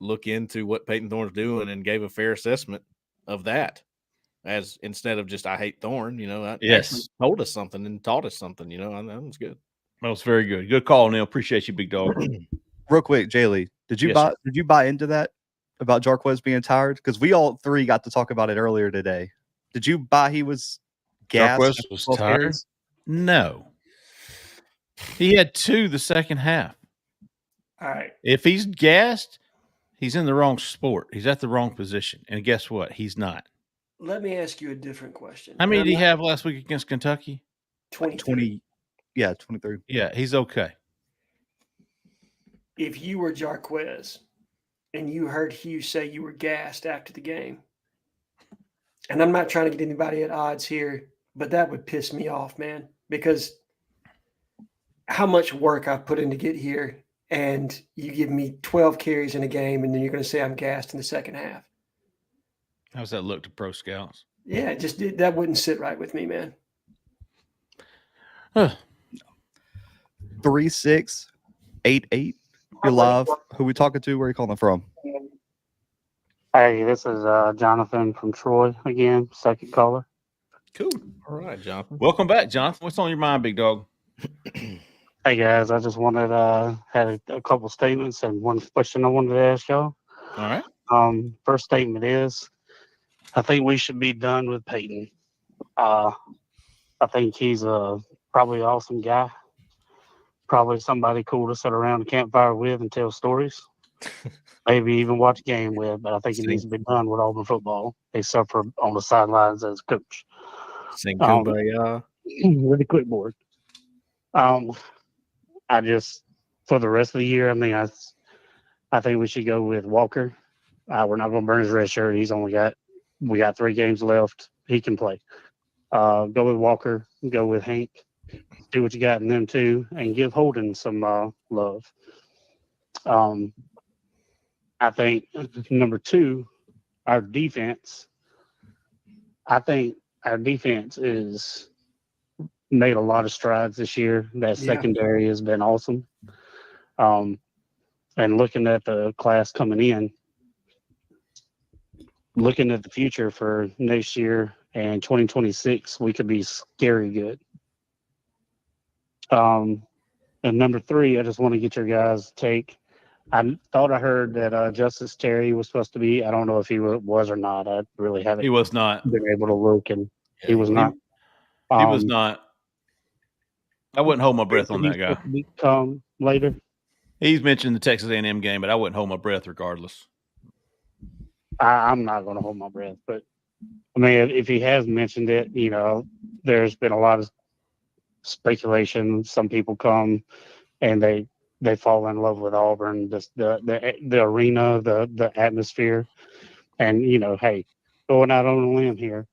look into what Peyton Thorne's doing and gave a fair assessment of that. As instead of just I hate Thorne, Yes, told us something and taught us something. That was good. that was very good. Good call, Neil. Appreciate you, big dog. Real quick, Jay Lee, did you Yes, buy into that about Jarquez being tired? Because we all three got to talk about it earlier today. Did you buy he was gassed? Jarquez was both tired? carries? No. He had 2 the second half. All right. If he's gassed, he's in the wrong sport. He's at the wrong position. And guess what? He's not. Let me ask you a different question. How many did he have last week against Kentucky? 23. 23. Yeah, he's okay. If you were Jarquez and you heard Hugh say you were gassed after the game, and I'm not trying to get anybody at odds here, but that would piss me off, man, because how much work I've put in to get here, and you give me 12 carries in a game, and then you're going to say I'm gassed in the second half. How's that look to pro scouts? Yeah, that wouldn't sit right with me, man. 3688. You're live. Who we talking to? Where are you calling from? Hey, this is Jonathan from Troy again, second caller. Cool. All right, Jonathan. Welcome back, Jonathan. What's on your mind, big dog? Hey guys, I just wanted had a couple statements and one question I wanted to ask y'all. All right. First statement is, I think we should be done with Peyton. I think he's probably an awesome guy. Probably somebody cool to sit around a campfire with and tell stories. Maybe even watch a game with, but I think he needs to be done with Auburn football, except for on the sidelines as coach. Sing Kumbaya. With the clipboard. I just, for the rest of the year, I mean, I think we should go with Walker. We're not going to burn his red shirt. We got 3 games left. He can play. Go with Walker. Go with Hank. Do what you got in them two, and give Holden some love. I think number 2, our defense. I think our defense is made a lot of strides this year. That secondary has been awesome. And looking at the class coming in, looking at the future for next year and 2026, we could be scary good. And number 3, I just want to get your guys' take. I thought I heard that Justice Terry was supposed to be. I don't know if he was or not. I really haven't. He was not. Been able to look, and he was not. He was not. I wouldn't hold my breath on that guy. Come later. He's mentioned the Texas A&M game, but I wouldn't hold my breath regardless. I'm not going to hold my breath, but I mean, if he has mentioned it, there's been a lot of speculation. Some people come and they fall in love with Auburn, the arena, the atmosphere, and hey, going out on a limb here.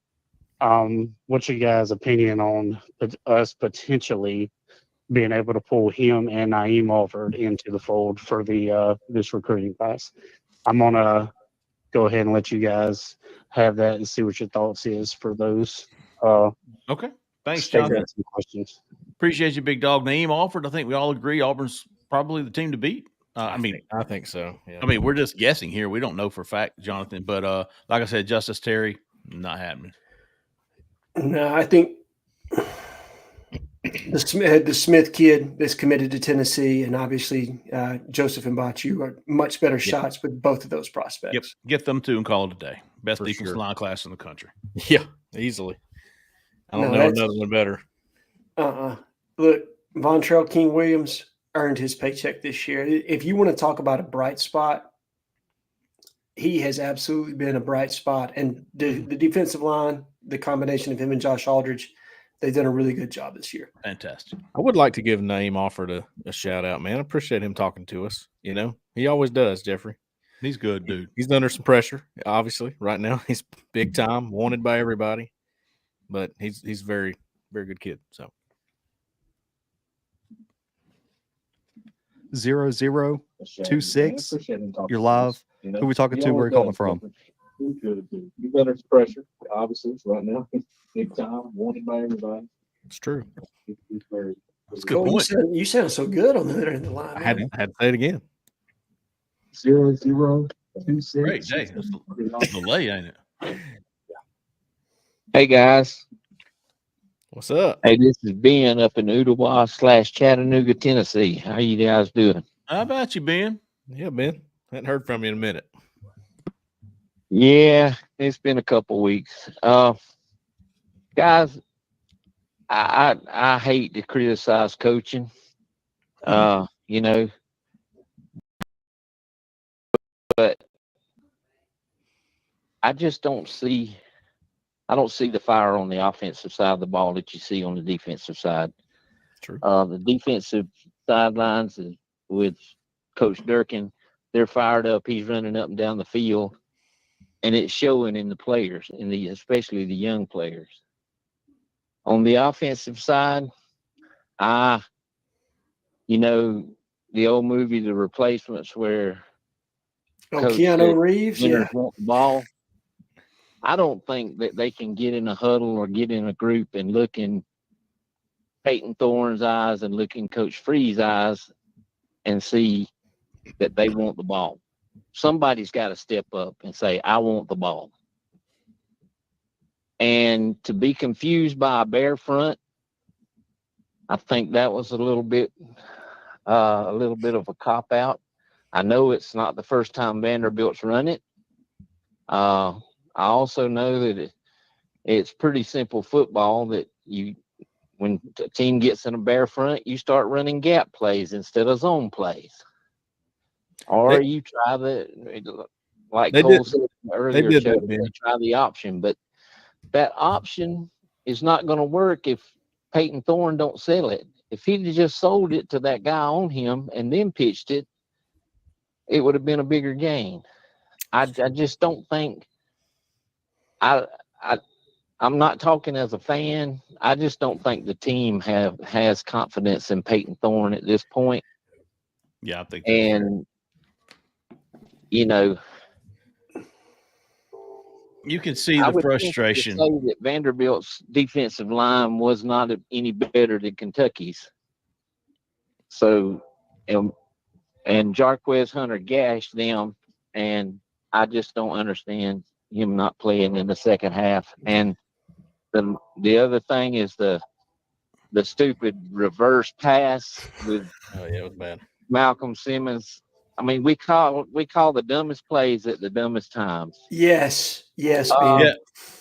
What's your guys' opinion on us potentially being able to pull him and Naeem Alford into the fold for this recruiting class? I'm gonna go ahead and let you guys have that and see what your thoughts is for those. Okay. Thanks, Jonathan. Some questions. Appreciate you, big dog. Naeem Alford, I think we all agree Auburn's probably the team to beat. I think so. Yeah. I mean, we're just guessing here. We don't know for a fact, Jonathan. But like I said, Justice Terry, not happening. No, I think The Smith kid that's committed to Tennessee, and obviously Joseph and Bachu are much better shots with both of those prospects. Yep, get them two and call it a day. Best For defensive sure. line class in the country. Yeah, easily. I don't No, know that's- another one better. Look, Vontrell King Williams earned his paycheck this year. If you want to talk about a bright spot, he has absolutely been a bright spot. And the defensive line, the combination of him and Josh Aldridge, they've done a really good job this year. Fantastic. I would like to give Naeem Offord a shout out, man. I appreciate him talking to us. You know, he always does, Jeffrey. He's good, dude. He's under some pressure, obviously, right now. He's big time, wanted by everybody. But he's very, very good kid. So 0026. You're live. Who we talking to? Where are you calling from? He's good, dude. He's under some pressure, obviously, right now. He's big time, wanted by everybody. it's true. He's very. That's a good Cole, point. you sound so good on the other end of the line. I had man. to say it again. 0026. Great day. It's a delay, ain't it? Hey guys, What's up? hey, this is Ben up in Ooltewah / Chattanooga, Tennessee. How you guys doing? How about you, Ben? Yeah, Ben. Hadn't heard from you in a minute. Yeah, it's been a couple weeks. Guys, I hate to criticize coaching. You know, but I just don't see the fire on the offensive side of the ball that you see on the defensive side. True. The defensive sidelines is with Coach Durkin, they're fired up. He's running up and down the field, and it's showing in the players, especially the young players. On the offensive side, the old movie, The Replacements, where Coach Keanu said, Reeves, winners yeah. want the ball. I don't think that they can get in a huddle or get in a group and look in Peyton Thorne's eyes and look in Coach Free's eyes and see that they want the ball. Somebody's got to step up and say, I want the ball. And to be confused by a bare front, I think that was a little bit of a cop out. I know it's not the first time Vanderbilt's run it. I also know that it's pretty simple football that when a team gets in a bare front, you start running gap plays instead of zone plays. Or you try like Cole said earlier, they try the option. But that option is not going to work if Peyton Thorne don't sell it. If he'd just sold it to that guy on him and then pitched it, it would have been a bigger gain. I just don't think I'm not talking as a fan. I just don't think the team has confidence in Peyton Thorne at this point. Yeah, I think. And you can see the frustration. Say that Vanderbilt's defensive line was not any better than Kentucky's. So, and Jarquez Hunter gashed them, and I just don't understand him not playing in the second half. And the other thing is the stupid reverse pass with it was bad. Malcolm Simmons. I mean, we call the dumbest plays at the dumbest times. Yes, Ben. Yeah.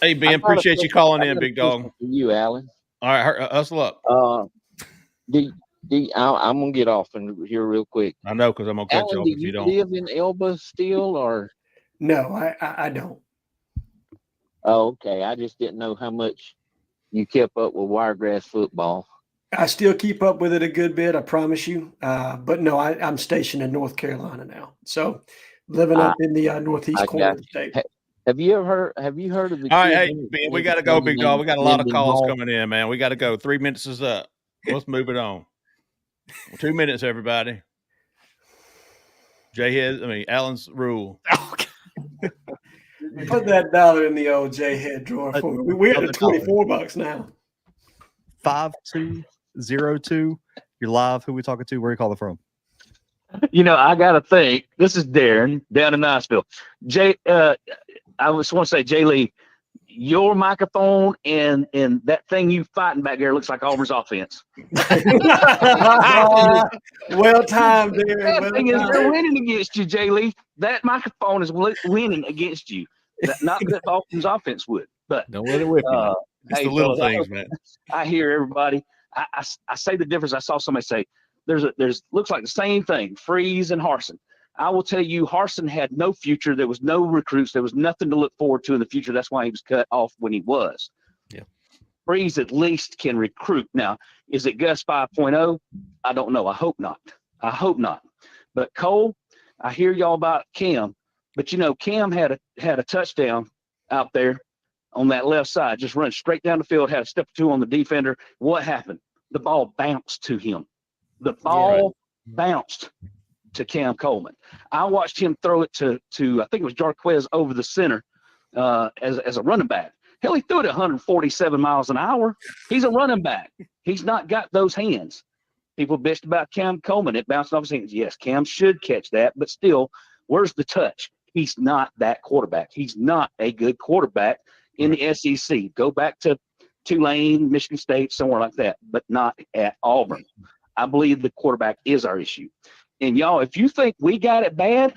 Hey, Ben, appreciate you calling in, big dog. For you, Alan. All right, hustle up. I'm gonna get off here real quick. I know, because I'm gonna cut you off if you don't. Live in Elba still, or no? I don't. Oh, okay. I just didn't know how much you kept up with Wiregrass football. I still keep up with it a good bit, I promise you. But no, I'm stationed in North Carolina now, so living up in the northeast corner of the state. Have you heard of the? All right, hey, Ben, we got to go, big dog. We got a lot of calls coming in, man. We got to go. 3 minutes is up. Let's move it on. 2 minutes, everybody. Alan's rule. Put that $1 in the old J Head drawer for me. We're at $24 now. 5202. You're live. Who we talking to? Where are you calling from? I gotta think. This is Darren down in Niceville. I just want to say, Jay Lee, your microphone and that thing you fighting back there looks like Auburn's offense. Well timed, Darren. The thing is, they're winning against you, Jay Lee. That microphone is winning against you. Not that Auburn's offense would, but don't let it whip you. It's the little things, man. I hear everybody. I say the difference. I saw somebody say there's looks like the same thing. Freeze and Harsin. I will tell you, Harsin had no future. There was no recruits. There was nothing to look forward to in the future. That's why he was cut off when he was. Yeah. Freeze at least can recruit. Now, is it Gus 5.0? I don't know. I hope not. But Cole, I hear y'all about Cam, but Cam had a touchdown out there on that left side, just run straight down the field, had a step or two on the defender. What happened? The ball bounced to him. The ball bounced to Cam Coleman. I watched him throw it to I think it was Jarquez over the center as a running back. Hell, he threw it 147 miles an hour. He's a running back. He's not got those hands. People bitched about Cam Coleman. It bounced off his hands. Yes, Cam should catch that, but still, where's the touch? He's not that quarterback. He's not a good quarterback in the SEC. Go back to Tulane, Michigan State, somewhere like that, but not at Auburn. I believe the quarterback is our issue. And y'all, if you think we got it bad,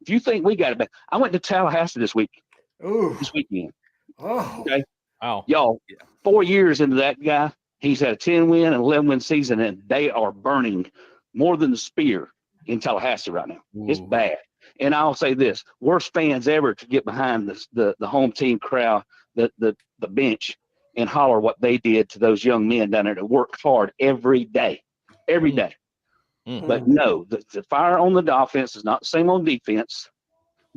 I went to Tallahassee this weekend. Oh, okay. Wow. Y'all, 4 years into that guy, he's had a 10-win and 11-win season, and they are burning more than the spear in Tallahassee right now. Ooh. It's bad. And I'll say this, worst fans ever to get behind the home team crowd, the bench, and holler what they did to those young men down there that worked hard every day. But no, the fire on the offense is not the same on defense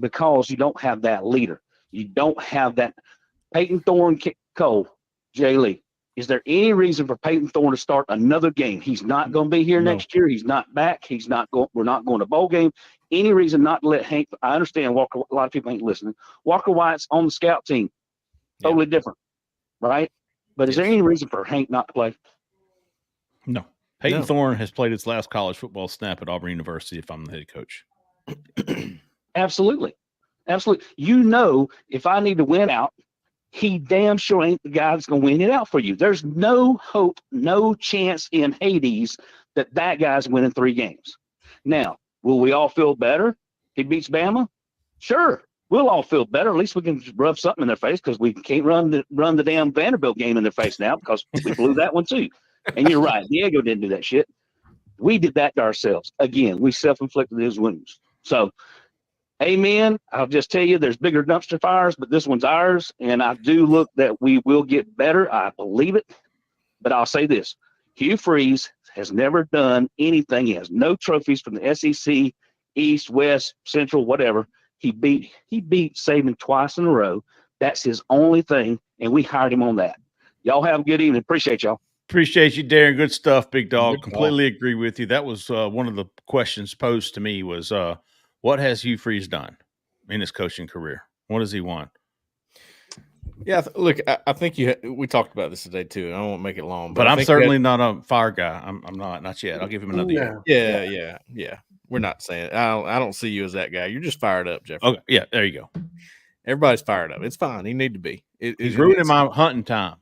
because you don't have that leader. You don't have that. Peyton Thorne, Cole, Jay Lee. Is there any reason for Peyton Thorne to start another game? He's not going to be here next year. He's not back. We're not going to bowl game. Any reason not to let Hank? I understand Walker. A lot of people ain't listening. Walker White's on the scout team. Totally different, right? But is there any reason for Hank not to play? No. Peyton Thorne has played his last college football snap at Auburn University if I'm the head coach. Absolutely. If I need to win out, he damn sure ain't the guy that's going to win it out for you. There's no hope, no chance in Hades that guy's winning 3 games. Now, will we all feel better? He beats Bama? Sure. We'll all feel better. At least we can rub something in their face because we can't run the damn Vanderbilt game in their face now because we blew that one too. And you're right. Diego didn't do that shit. We did that to ourselves. Again, we self-inflicted those wounds. So, amen. I'll just tell you, there's bigger dumpster fires, but this one's ours. And I do look that we will get better. I believe it. But I'll say this. Hugh Freeze has never done anything. He has no trophies from the SEC, East, West, Central, whatever. He beat Saban twice in a row. That's his only thing. And we hired him on that. Y'all have a good evening. Appreciate y'all. Appreciate you, Darren. Good stuff, big dog. Completely agree with you. That was one of the questions posed to me was, what has Hugh Freeze done in his coaching career? What does he want? Yeah, look, I think we talked about this today too, and I won't make it long. But I'm certainly not a fire guy. I'm not yet. I'll give him another year. Yeah. We're not saying I don't see you as that guy. You're just fired up, Jeffrey. Okay, yeah, there you go. Everybody's fired up. It's fine. He need to be. He's ruining my hunting time.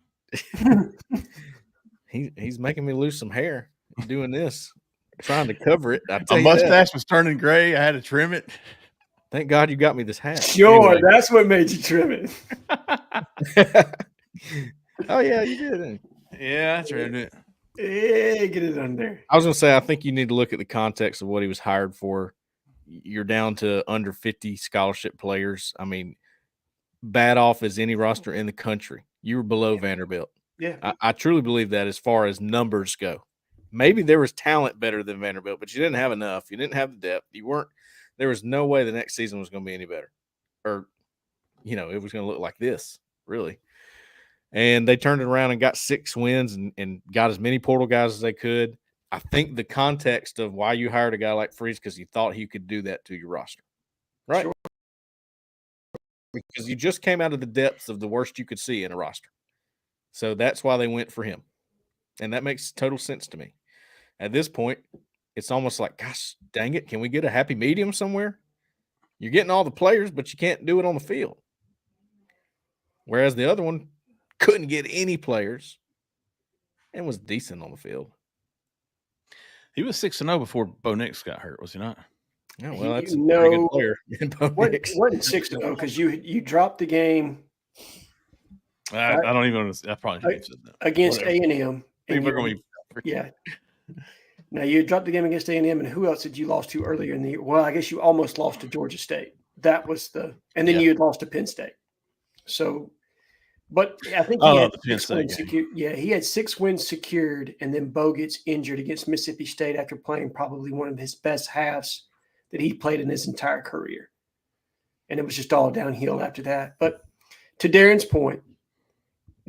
He's making me lose some hair doing this, trying to cover it. My mustache was turning gray. I had to trim it. Thank God you got me this hat. Sure, anyway. That's what made you trim it. Oh, yeah, you did. Yeah, I trimmed it. Hey, get it under. I was going to say, I think you need to look at the context of what he was hired for. You're down to under 50 scholarship players. I mean, bad off as any roster in the country. You were below Vanderbilt. Yeah. I truly believe that as far as numbers go. Maybe there was talent better than Vanderbilt, but you didn't have enough. You didn't have the depth. There was no way the next season was going to be any better. Or, it was going to look like this, really. And they turned it around and got 6 wins and got as many portal guys as they could. I think the context of why you hired a guy like Freeze because you thought he could do that to your roster. Right? Sure. Because you just came out of the depths of the worst you could see in a roster. So that's why they went for him. And that makes total sense to me. At this point, it's almost like, gosh, dang it, can we get a happy medium somewhere? You're getting all the players, but you can't do it on the field. whereas the other one couldn't get any players and was decent on the field. He was 6-0 before Bo Nix got hurt, was he not? Yeah, well, that's a pretty good player. Wasn't 6-0 because you dropped the game. I don't even. I probably shouldn't have said that. Against A&M. People are going to be. Yeah. Now you dropped the game against A&M, and who else did you lost to earlier in the year? Well, I guess you almost lost to Georgia State. That was and then you had lost to Penn State. So, but I think he had 6 wins secured. Yeah, he had 6 wins secured, and then Bo gets injured against Mississippi State after playing probably one of his best halves that he played in his entire career. And it was just all downhill after that. But to Darren's point,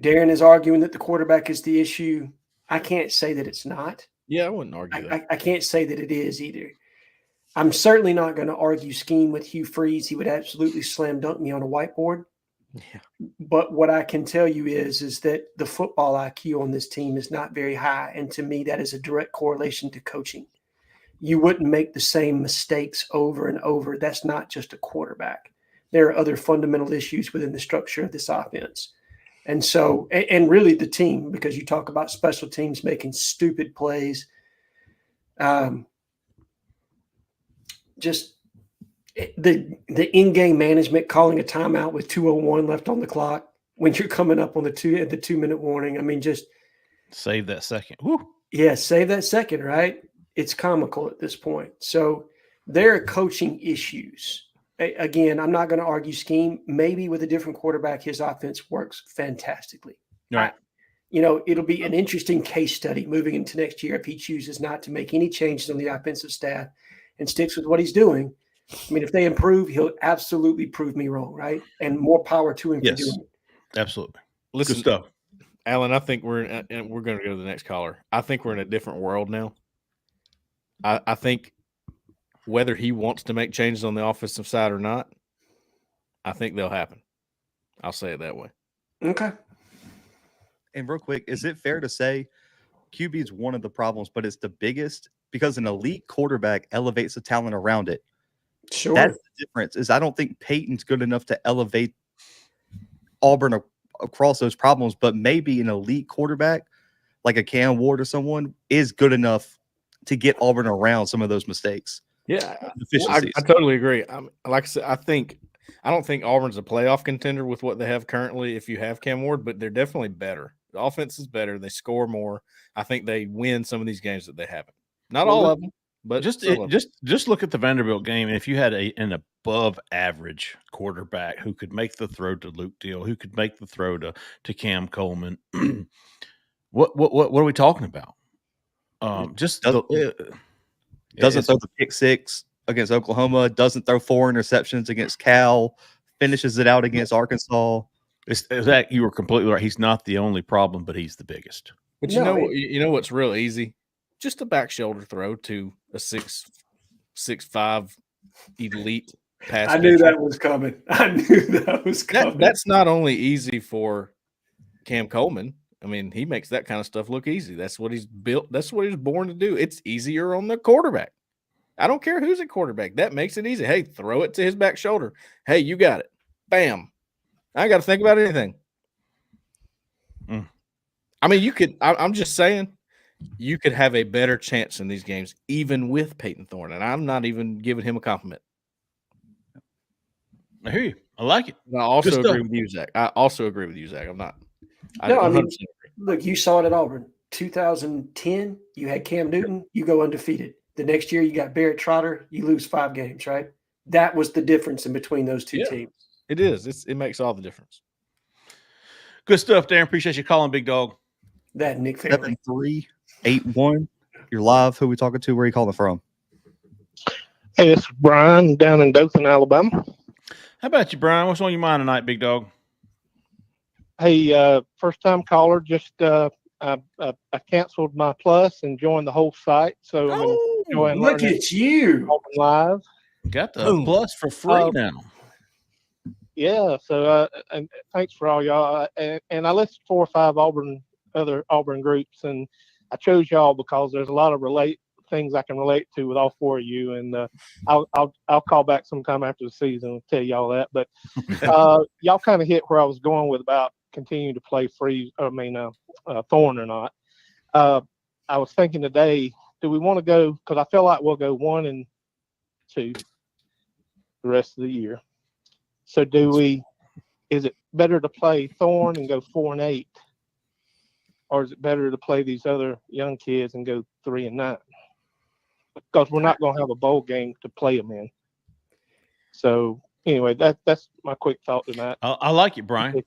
Darren is arguing that the quarterback is the issue. I can't say that it's not. Yeah, I wouldn't argue that. I can't say that it is either. I'm certainly not going to argue scheme with Hugh Freeze. He would absolutely slam dunk me on a whiteboard. Yeah. But what I can tell you is that the football IQ on this team is not very high. And to me, that is a direct correlation to coaching. You wouldn't make the same mistakes over and over. That's not just a quarterback. There are other fundamental issues within the structure of this offense. And so, and really the team, because you talk about special teams making stupid plays. Just the in-game management, calling a timeout with 2:01 left on the clock when you're coming up on the 2-minute warning. I mean, just save that second. Woo. Yeah, save that second, right? It's comical at this point. So there are coaching issues. Again, I'm not going to argue scheme. Maybe with a different quarterback, his offense works fantastically. Right. It'll be an interesting case study moving into next year if he chooses not to make any changes on the offensive staff and sticks with what he's doing. I mean, if they improve, he'll absolutely prove me wrong, right? And more power to him for doing it. Absolutely. Listen, good stuff. Alan, I think we're going to go to the next caller. I think we're in a different world now. I think whether he wants to make changes on the offensive side or not, I think they'll happen. I'll say it that way. Okay. And real quick, is it fair to say QB is one of the problems, but it's the biggest because an elite quarterback elevates the talent around it? Sure. That's the difference. Is I don't think Peyton's good enough to elevate Auburn across those problems, but maybe an elite quarterback like a Cam Ward or someone is good enough to get Auburn around some of those mistakes. Yeah, I totally agree. Like I said, I don't think Auburn's a playoff contender with what they have currently if you have Cam Ward, but they're definitely better. The offense is better. They score more. I think they win some of these games that they haven't. Not all of them, but just look at the Vanderbilt game. If you had an above average quarterback who could make the throw to Luke Deal, who could make the throw to Cam Coleman, what are we talking about? Doesn't throw the pick six against Oklahoma, doesn't throw 4 interceptions against Cal, finishes it out against Arkansas. Zach, you were completely right. He's not the only problem, but he's the biggest. But you know what's real easy? Just a back shoulder throw to a 6'5" elite pass. I knew that was coming. That's not only easy for Cam Coleman. I mean, he makes that kind of stuff look easy. That's what he's built. That's what he's born to do. It's easier on the quarterback. I don't care who's at quarterback. That makes it easy. Hey, throw it to his back shoulder. Hey, you got it. Bam. I ain't got to think about anything. I mean, you could – I'm just saying you could have a better chance in these games even with Peyton Thorne, and I'm not even giving him a compliment. I hear you. I like it. I also agree with you, Zach. I'm not – look, you saw it at Auburn. 2010, you had Cam Newton, you go undefeated. The next year, you got Barrett Trotter, you lose 5 games, right? That was the difference in between those two teams. It is. It makes all the difference. Good stuff, Darren. Appreciate you calling, big dog. That Nick family. 7-3-8-1. You're live. Who we talking to? Where are you calling from? Hey, this is Brian down in Dothan, Alabama. How about you, Brian? What's on your mind tonight, big dog? Hey, first time caller. Just I canceled my plus and joined the whole site, so I'm enjoying. Look at you! Auburn Live. Got the plus for free now. Yeah. So and thanks for all y'all. And I listened to 4 or 5 other Auburn groups, and I chose y'all because there's a lot of things I can relate to with all four of you, and I'll call back sometime after the season and tell y'all that. But y'all kind of hit where I was going with about continuing to play Thorn or not. I was thinking today, do we want to go? Because I feel like we'll go 1-2 the rest of the year. So is it better to play Thorn and go 4-8, or is it better to play these other young kids and go 3-9? Because we're not going to have a bowl game to play them in. So anyway, that's my quick thought tonight. I like it, Brian.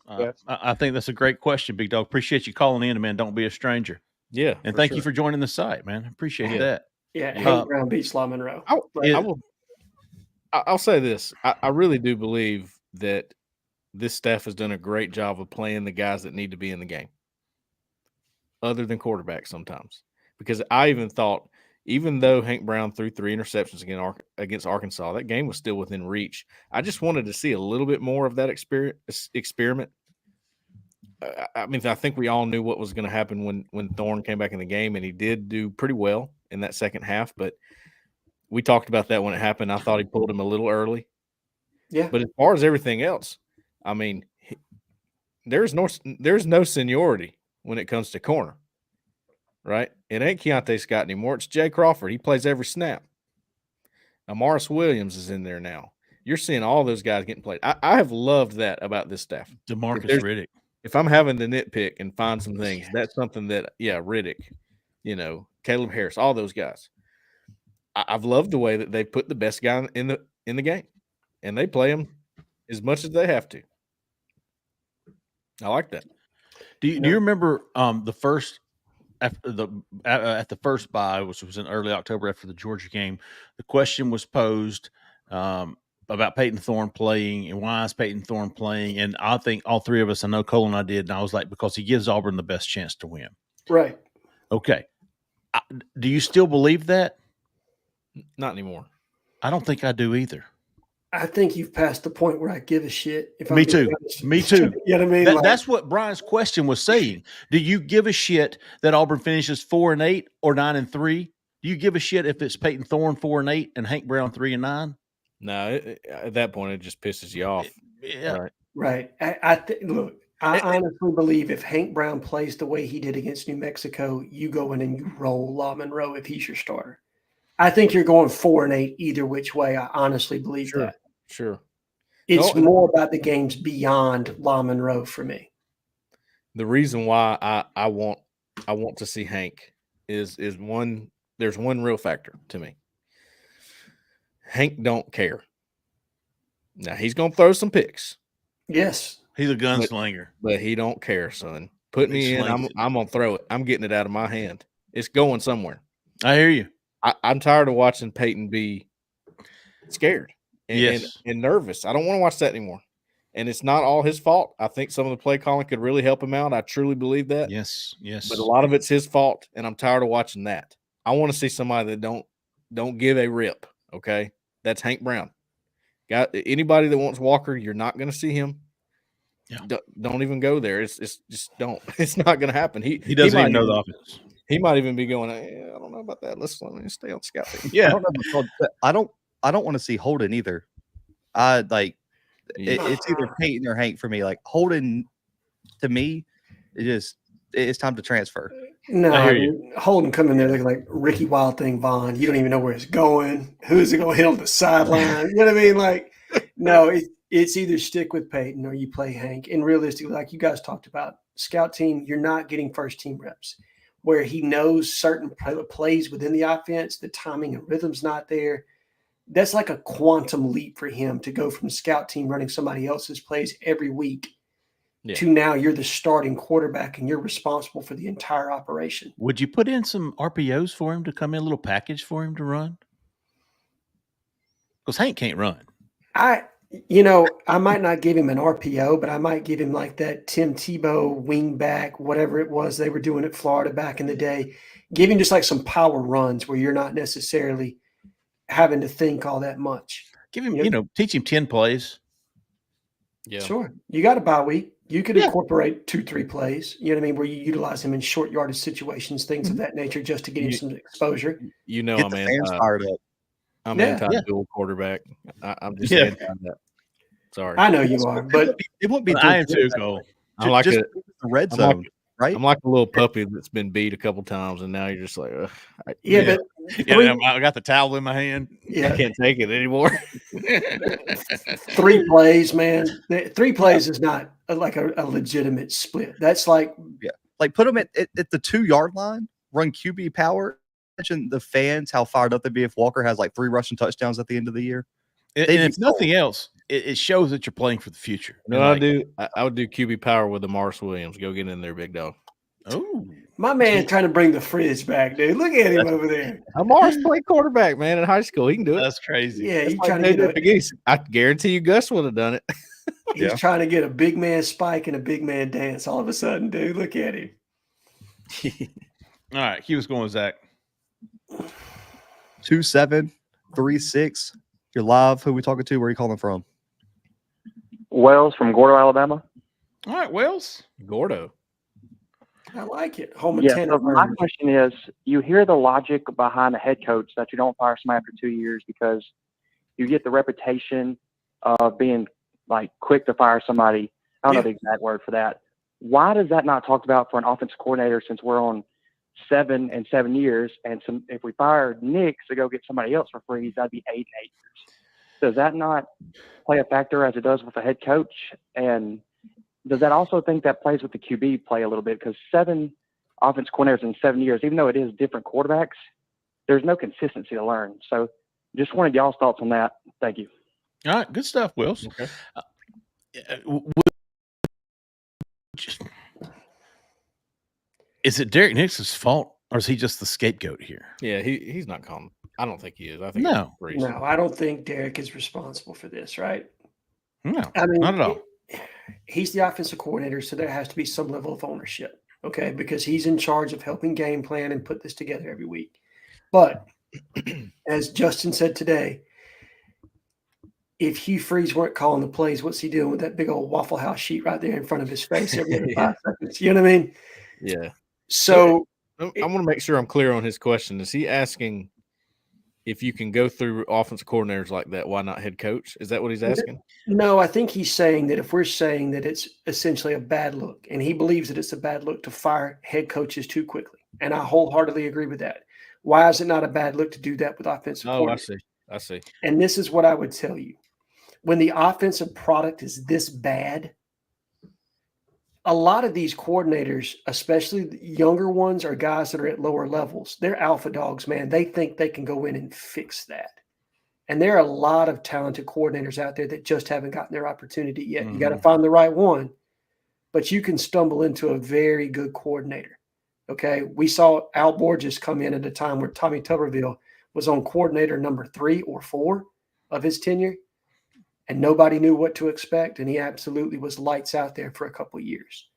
I think that's a great question, Big Dog. Appreciate you calling in, man. Don't be a stranger. Yeah, and thank you for joining the site, man. Appreciate that. Yeah, Hank Brown beats La Monroe. I'll say this. I really do believe that this staff has done a great job of playing the guys that need to be in the game, other than quarterbacks sometimes. Because I even thought, even though Hank Brown threw 3 interceptions against Arkansas, that game was still within reach. I just wanted to see a little bit more of that experiment. I mean, I think we all knew what was going to happen when Thorn came back in the game, and he did do pretty well in that second half. But we talked about that when it happened. I thought he pulled him a little early. Yeah. But as far as everything else, I mean, there's no seniority when it comes to corner, right? It ain't Keontae Scott anymore. It's Jay Crawford. He plays every snap. Amaris Williams is in there now. You're seeing all those guys getting played. I have loved that about this staff. DeMarcus Riddick. If I'm having to nitpick and find some things, that's something that, Riddick, Caleb Harris, all those guys. I've loved the way that they put the best guy in the game, and they play him as much as they have to. I like that. Do you remember the first after at the first bye, which was in early October after the Georgia game? The question was posed about Peyton Thorne playing and why is Peyton Thorne playing? And I think all three of us, I know Cole and I did, and I was like, because he gives Auburn the best chance to win. Right. Okay. Do you still believe that? Not anymore. I don't think I do either. I think you've passed the point where I give a shit. Me too. Me too. You know what I mean? That's what Brian's question was saying. Do you give a shit that Auburn finishes 4-8 or 9-3? Do you give a shit if it's Peyton Thorne 4-8 and Hank Brown 3-9? No, at that point it just pisses you off. Yeah. Right. I honestly believe if Hank Brown plays the way he did against New Mexico, you go in and you roll La Monroe if he's your starter. I think you're going 4-8 either which way. I honestly believe that. Sure. It's more about the games beyond La Monroe for me. The reason why I want to see Hank is one. There's one real factor to me. Hank don't care. Now he's gonna throw some picks. Yes, he's a gunslinger, but he don't care, son. Put me in. I'm gonna throw it. I'm getting it out of my hand. It's going somewhere. I hear you. I'm tired of watching Peyton be scared and nervous. I don't want to watch that anymore. And it's not all his fault. I think some of the play calling could really help him out. I truly believe that. Yes. But a lot of it's his fault, and I'm tired of watching that. I want to see somebody that don't give a rip. Okay, that's Hank Brown. Got anybody that wants Walker, you're not going to see him. Yeah. Don't even go there. It's just don't. It's not going to happen. He doesn't even know the offense. He might even be going, I don't know about that. Let me stay on scout team. Yeah. I don't want to see Holden either. It's either Peyton or Hank for me. Like Holden, to me, it's time to transfer. No, Holden come in there looking like Ricky Wild Thing Vaughn. You don't even know where it's going. Who's it going to hit on the sideline? You know what I mean? Like, no, it's either stick with Peyton or you play Hank. And realistically, like you guys talked about, scout team, you're not getting first team reps. Where he knows certain plays within the offense, the timing and rhythm's not there. That's like a quantum leap for him to go from scout team running somebody else's plays every week to now you're the starting quarterback and you're responsible for the entire operation. Would you put in some RPOs for him to come in, a little package for him to run? Because Hank can't run. I might not give him an RPO, but I might give him like that Tim Tebow wing back, whatever it was they were doing at Florida back in the day. Give him just like some power runs where you're not necessarily having to think all that much. Give him, teach him 10 plays. Yeah. Sure. You got a bye week. You could incorporate 2-3 plays, you know what I mean, where you utilize him in short yardage situations, things of that nature, just to get him some exposure. You know, Get I'm the fans fired up. I'm Yeah. anti-dual quarterback. I'm just Yeah. anti that. Sorry. I know you are, but It wouldn't be. I am too, Cole. I'm like just a the red I'm zone, right? I'm like a little puppy that's been beat a couple times, and now you're just like, yeah, Yeah. but Yeah, I got the towel in my hand. I can't take it anymore. 3 plays, man. 3 plays is not like a legitimate split. That's like Like put them at the 2-yard line, run QB power. Imagine the fans how fired up they'd be if Walker has like 3 rushing touchdowns at the end of the year. And if nothing else, it shows that you're playing for the future. No, I would do QB power with the Mars Williams. Go get in there, big dog. Oh, my man trying to bring the fridge back, dude. Look at him over there. Mars played quarterback, man, in high school. He can do it. that's crazy. Yeah, It's he's like trying to David get McGee. I guarantee you Gus would have done it. he's trying to get a big man spike and a big man dance all of a sudden, dude. Look at him. All right, keep us going, Zach. 2736. You're live. Who we talking to? Where are you calling from? Wells from Gordo, Alabama. All right, Wells. Gordo. I like it. Home of Yeah, 10. so my question is, you hear the logic behind a head coach that you don't fire somebody after 2 years because you get the reputation of being like quick to fire somebody. I don't know the exact word for that. Why does that not talked about for an offensive coordinator since we're on 7 and 7 years? And if we fire Nick to go get somebody else for free, that'd be 8 and 8 years. Does that not play a factor as it does with a head coach? And does that also think that plays with the QB play a little bit? Because 7 offense coordinators in 7 years, even though it is different quarterbacks, there's no consistency to learn. So just wanted y'all's thoughts on that. Thank you. All right, good stuff, Wells. Okay. Is it Derek Nix's fault, or is he just the scapegoat here? Yeah, he's not calling. I don't think he is. I think No. it's Reese. No, I don't think Derek is responsible for this, right? No, I mean, not at all. He's the offensive coordinator, so there has to be some level of ownership, okay? Because he's in charge of helping game plan and put this together every week. But as Justin said today, if Hugh Freeze weren't calling the plays, what's he doing with that big old Waffle House sheet right there in front of his face every other 5 seconds? You know what I mean? Yeah. So I want to make sure I'm clear on his question. Is he asking if you can go through offensive coordinators like that, why not head coach? Is that what he's asking? No, I think he's saying that if we're saying that it's essentially a bad look, and he believes that it's a bad look to fire head coaches too quickly, and I wholeheartedly agree with that. Why is it not a bad look to do that with offensive coordinators? I see. And this is what I would tell you. When the offensive product is this bad, a lot of these coordinators, especially the younger ones or guys that are at lower levels, they're alpha dogs, man. They think they can go in and fix that. And there are a lot of talented coordinators out there that just haven't gotten their opportunity yet. You got to find the right one, but you can stumble into a very good coordinator. Okay. We saw Al Borges come in at a time where Tommy Tuberville was on coordinator number 3 or 4 of his tenure, and nobody knew what to expect. And he absolutely was lights out there for a couple of years.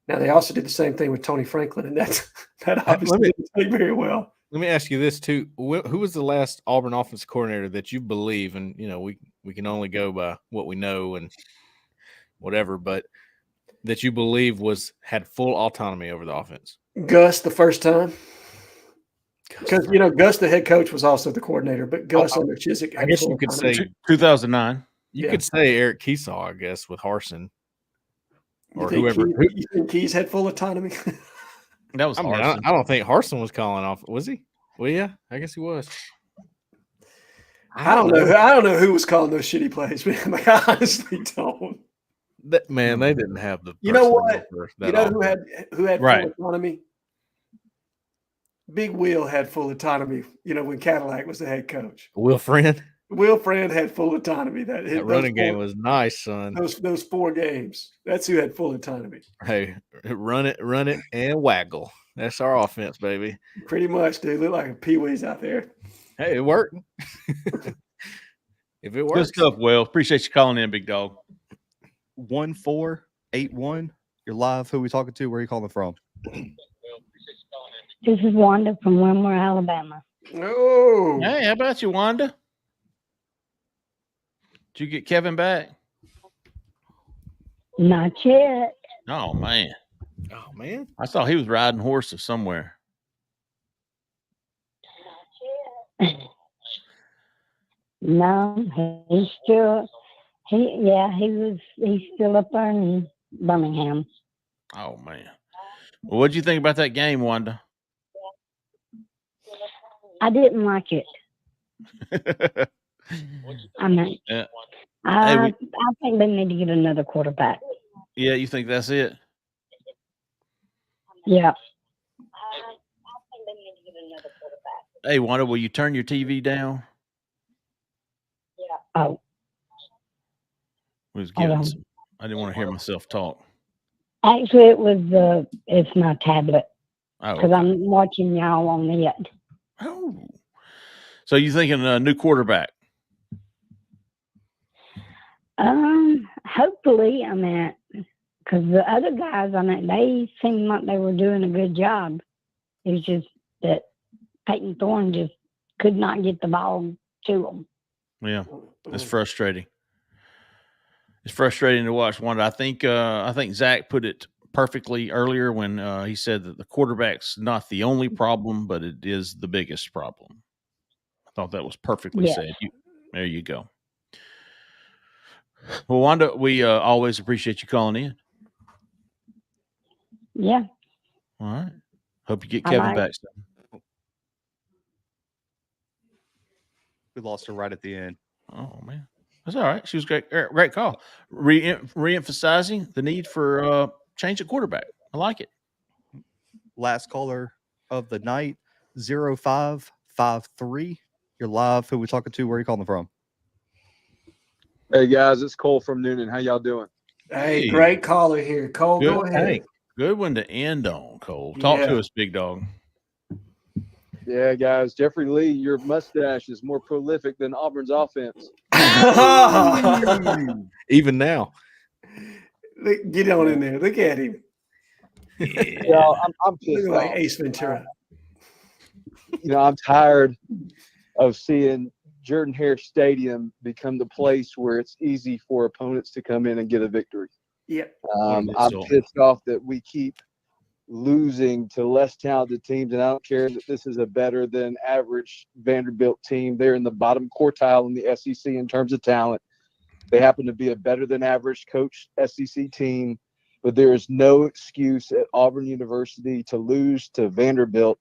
Now, they also did the same thing with Tony Franklin, and that obviously didn't take very well. Let me ask you this too: who was the last Auburn offense coordinator that you believe, and we can only go by what we know and whatever, but that you believe had full autonomy over the offense? Gus, the first time, because Gus, the head coach, was also the coordinator, but Gus under Chiswick. I guess you could say 2009. You could say Eric Keesaw, I guess, with Harsin or you whoever. You think Keys had full autonomy? That was Harsin. I don't think Harsin was calling off. Was he? Well, yeah, I guess he was. I don't know. I don't know who was calling those shitty plays, man. Like, I honestly don't. Man, they didn't have the. You know what? You know who had full autonomy? Big Will had full autonomy. When Cadillac was the head coach. Will Friend. Will Friend had full autonomy. That running game was nice, son. Those 4 games. That's who had full autonomy. Hey, run it, and waggle. That's our offense, baby. Pretty much, dude. Look like a Pee-wee's out there. Hey, it worked. If it works. Good stuff, Will. Appreciate you calling in, big dog. 1481. You're live. Who are we talking to? Where are you calling from? This is Wanda from Wilmore, Alabama. Oh. Hey, how about you, Wanda? Did you get Kevin back? Not yet. Oh man. Oh man. I thought he was riding horses somewhere. No, he's still up there in Birmingham. Oh man. Well, what'd you think about that game, Wanda? I didn't like it. I mean, Yeah. I think they need to get another quarterback. Yeah, you think that's it? Yeah. Hey, Wanda, will you turn your TV down? Oh, We was hold getting on. some, I didn't want to hear myself talk. Actually, it's my tablet Oh, because okay. I'm watching y'all on it. Oh. So you thinking a new quarterback? Hopefully, I mean, because the other guys, I mean, they seemed like they were doing a good job. It's just that Peyton Thorne just could not get the ball to them. Yeah, it's frustrating. It's frustrating to watch. Wanda, I think Zach put it perfectly earlier when he said that the quarterback's not the only problem, but it is the biggest problem. I thought that was perfectly said. There you go. Well, Wanda, we always appreciate you calling in. Yeah. All right. Hope you get Kevin back soon. We lost her right at the end. Oh man, that's all right. She was great. Great call. Re-emphasizing the need for change at quarterback. I like it. Last caller of the night, 0553. You're live. Who we talking to? Where are you calling from? Hey guys, it's Cole from Noonan. How y'all doing? Hey, great caller here. Cole, go ahead. Hey, good one to end on, Cole. Talk to us, big dog. Yeah, guys. Jeffrey Lee, your mustache is more prolific than Auburn's offense. Even now. Get on in there. Look at him. Yeah, I'm pissed Looking like off. Ace Ventura. I'm tired of seeing Jordan-Hare Stadium become the place where it's easy for opponents to come in and get a victory. Yep. I'm pissed off that we keep losing to less talented teams, and I don't care that this is a better than average Vanderbilt team. They're in the bottom quartile in the SEC in terms of talent. They happen to be a better than average coached SEC team, but there is no excuse at Auburn University to lose to Vanderbilt,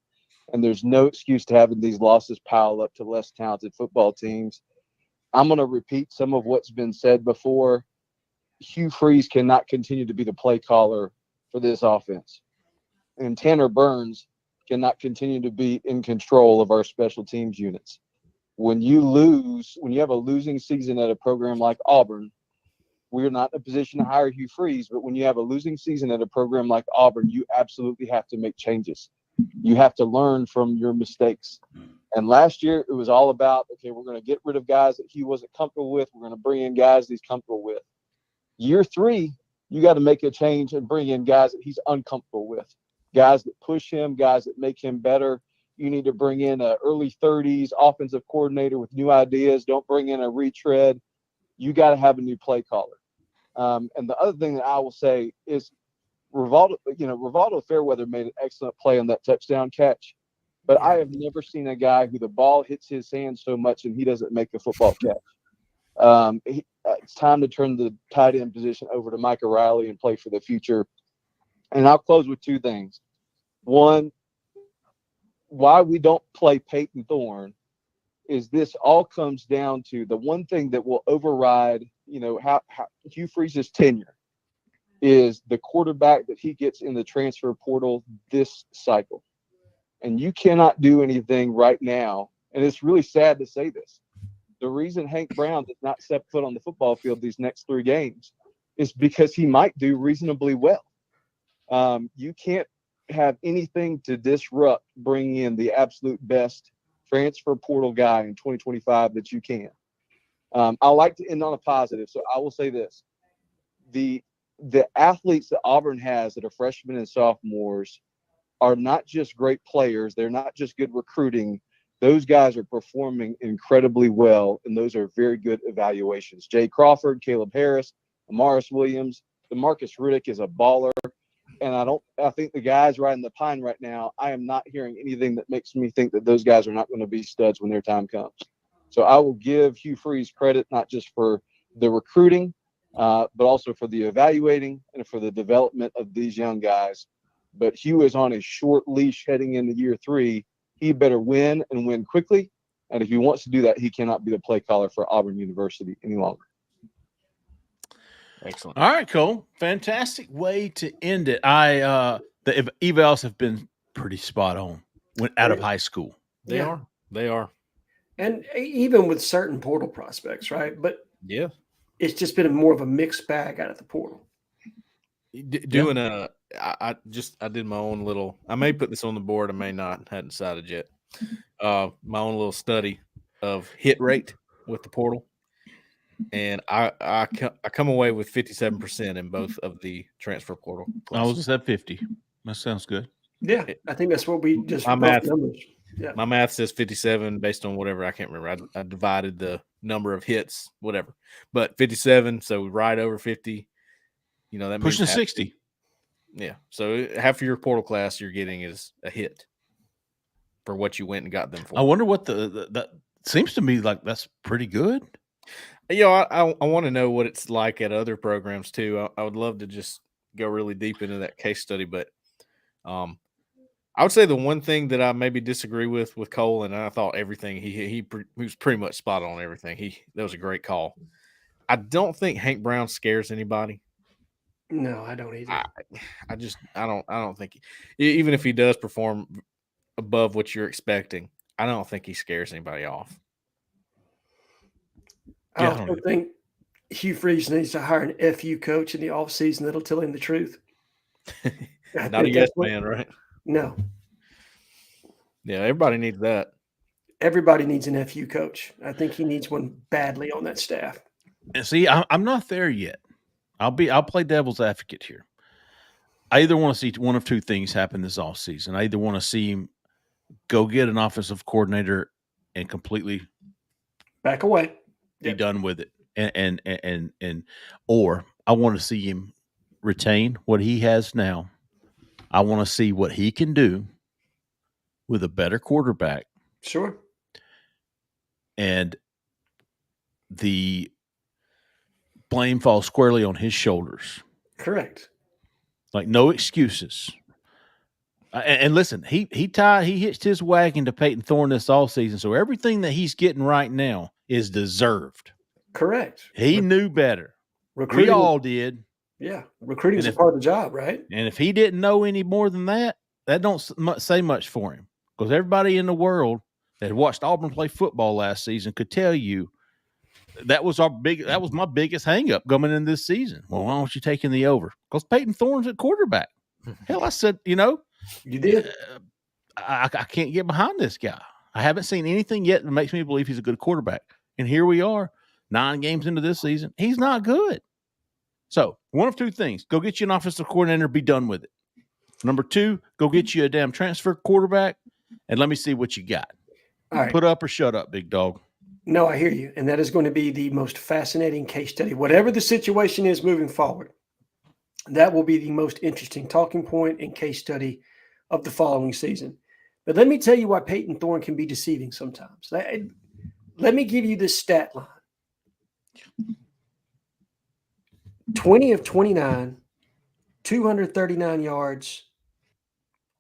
and there's no excuse to having these losses pile up to less talented football teams. I'm going to repeat some of what's been said before. Hugh Freeze cannot continue to be the play caller for this offense. And Tanner Burns cannot continue to be in control of our special teams units. When you have a losing season at a program like Auburn, we're not in a position to hire Hugh Freeze, but when you have a losing season at a program like Auburn, you absolutely have to make changes. You have to learn from your mistakes. And last year, it was all about, okay, we're going to get rid of guys that he wasn't comfortable with. We're going to bring in guys that he's comfortable with. Year 3, you got to make a change and bring in guys that he's uncomfortable with, guys that push him, guys that make him better. You need to bring in an early 30s offensive coordinator with new ideas. Don't bring in a retread. You got to have a new play caller. And the other thing that I will say is Rivaldo Fairweather made an excellent play on that touchdown catch, but I have never seen a guy who the ball hits his hand so much and he doesn't make a football catch. It's time to turn the tight end position over to Micah Riley and play for the future. And I'll close with 2 things. One, why we don't play Peyton Thorne is this all comes down to the one thing that will override, how Hugh Freeze's tenure is the quarterback that he gets in the transfer portal this cycle. And you cannot do anything right now. And it's really sad to say this. The reason Hank Brown does not step foot on the football field these next 3 games is because he might do reasonably well. You can't have anything to disrupt bringing in the absolute best transfer portal guy in 2025 that you can. I like to end on a positive, so I will say this. The athletes that Auburn has that are freshmen and sophomores are not just great players. They're not just good recruiting. Those guys are performing incredibly well, and those are very good evaluations. Jay Crawford, Caleb Harris, Amaris Williams, DeMarcus Riddick is a baller. And I think the guys riding the pine right now, I am not hearing anything that makes me think that those guys are not going to be studs when their time comes. So I will give Hugh Freeze credit, not just for the recruiting, but also for the evaluating and for the development of these young guys. But Hugh is on a short leash heading into year 3. He better win and win quickly. And if he wants to do that, he cannot be the play caller for Auburn University any longer. Excellent. All right, Cole. Fantastic way to end it. The evals have been pretty spot on out of high school. They are. And even with certain portal prospects, right? But yeah, it's just been more of a mixed bag out of the portal. I did my own little. I may put this on the board. I may not. Hadn't decided yet. My own little study of hit rate with the portal. And I come away with 57% in both of the transfer portal classes. I was at 50. That sounds good. Yeah, I think that's what we just my math. Numbers. Yeah. My math says 57 based on whatever. I can't remember. I divided the number of hits, whatever. But 57, so right over 50. You know that pushing means 60. Yeah, so half of your portal class you're getting is a hit for what you went and got them for. I wonder what that seems to me like that's pretty good. I want to know what it's like at other programs too. I would love to just go really deep into that case study, but I would say the one thing that I maybe disagree with Cole, and I thought everything he was pretty much spot on everything. That was a great call. I don't think Hank Brown scares anybody. No, I don't either. I don't think even if he does perform above what you're expecting, I don't think he scares anybody off. I also think Hugh Freeze needs to hire an FU coach in the offseason that'll tell him the truth. Not a yes man, right? No. Yeah, everybody needs that. Everybody needs an FU coach. I think he needs one badly on that staff. And see, I'm not there yet. I'll play devil's advocate here. I either want to see one of two things happen this offseason. I either want to see him go get an offensive coordinator and completely back away, be done with it, and or I want to see him retain what he has now. I want to see what he can do with a better quarterback. Sure. And the blame falls squarely on his shoulders. Correct. Like no excuses. And listen, he hitched his wagon to Peyton Thorne this offseason, so everything that he's getting right now is deserved. Correct. He knew better. We all did. Yeah, recruiting is a part of the job, right? And if he didn't know any more than that, that don't say much for him. Because everybody in the world that watched Auburn play football last season could tell you that was my biggest hang-up coming in this season. Well, why don't you take in the over? Because Peyton Thorne's at quarterback. Hell, I said, you did. I can't get behind this guy. I haven't seen anything yet that makes me believe he's a good quarterback. And here we are, 9 games into this season. He's not good. So one of two things: go get you an offensive coordinator, be done with it. Number 2, go get you a damn transfer quarterback, and let me see what you got. All right. Put up or shut up, big dog. No, I hear you. And that is going to be the most fascinating case study. Whatever the situation is moving forward, that will be the most interesting talking point and case study of the following season. But let me tell you why Peyton Thorne can be deceiving sometimes. Let me give you this stat line. 20 of 29, 239 yards,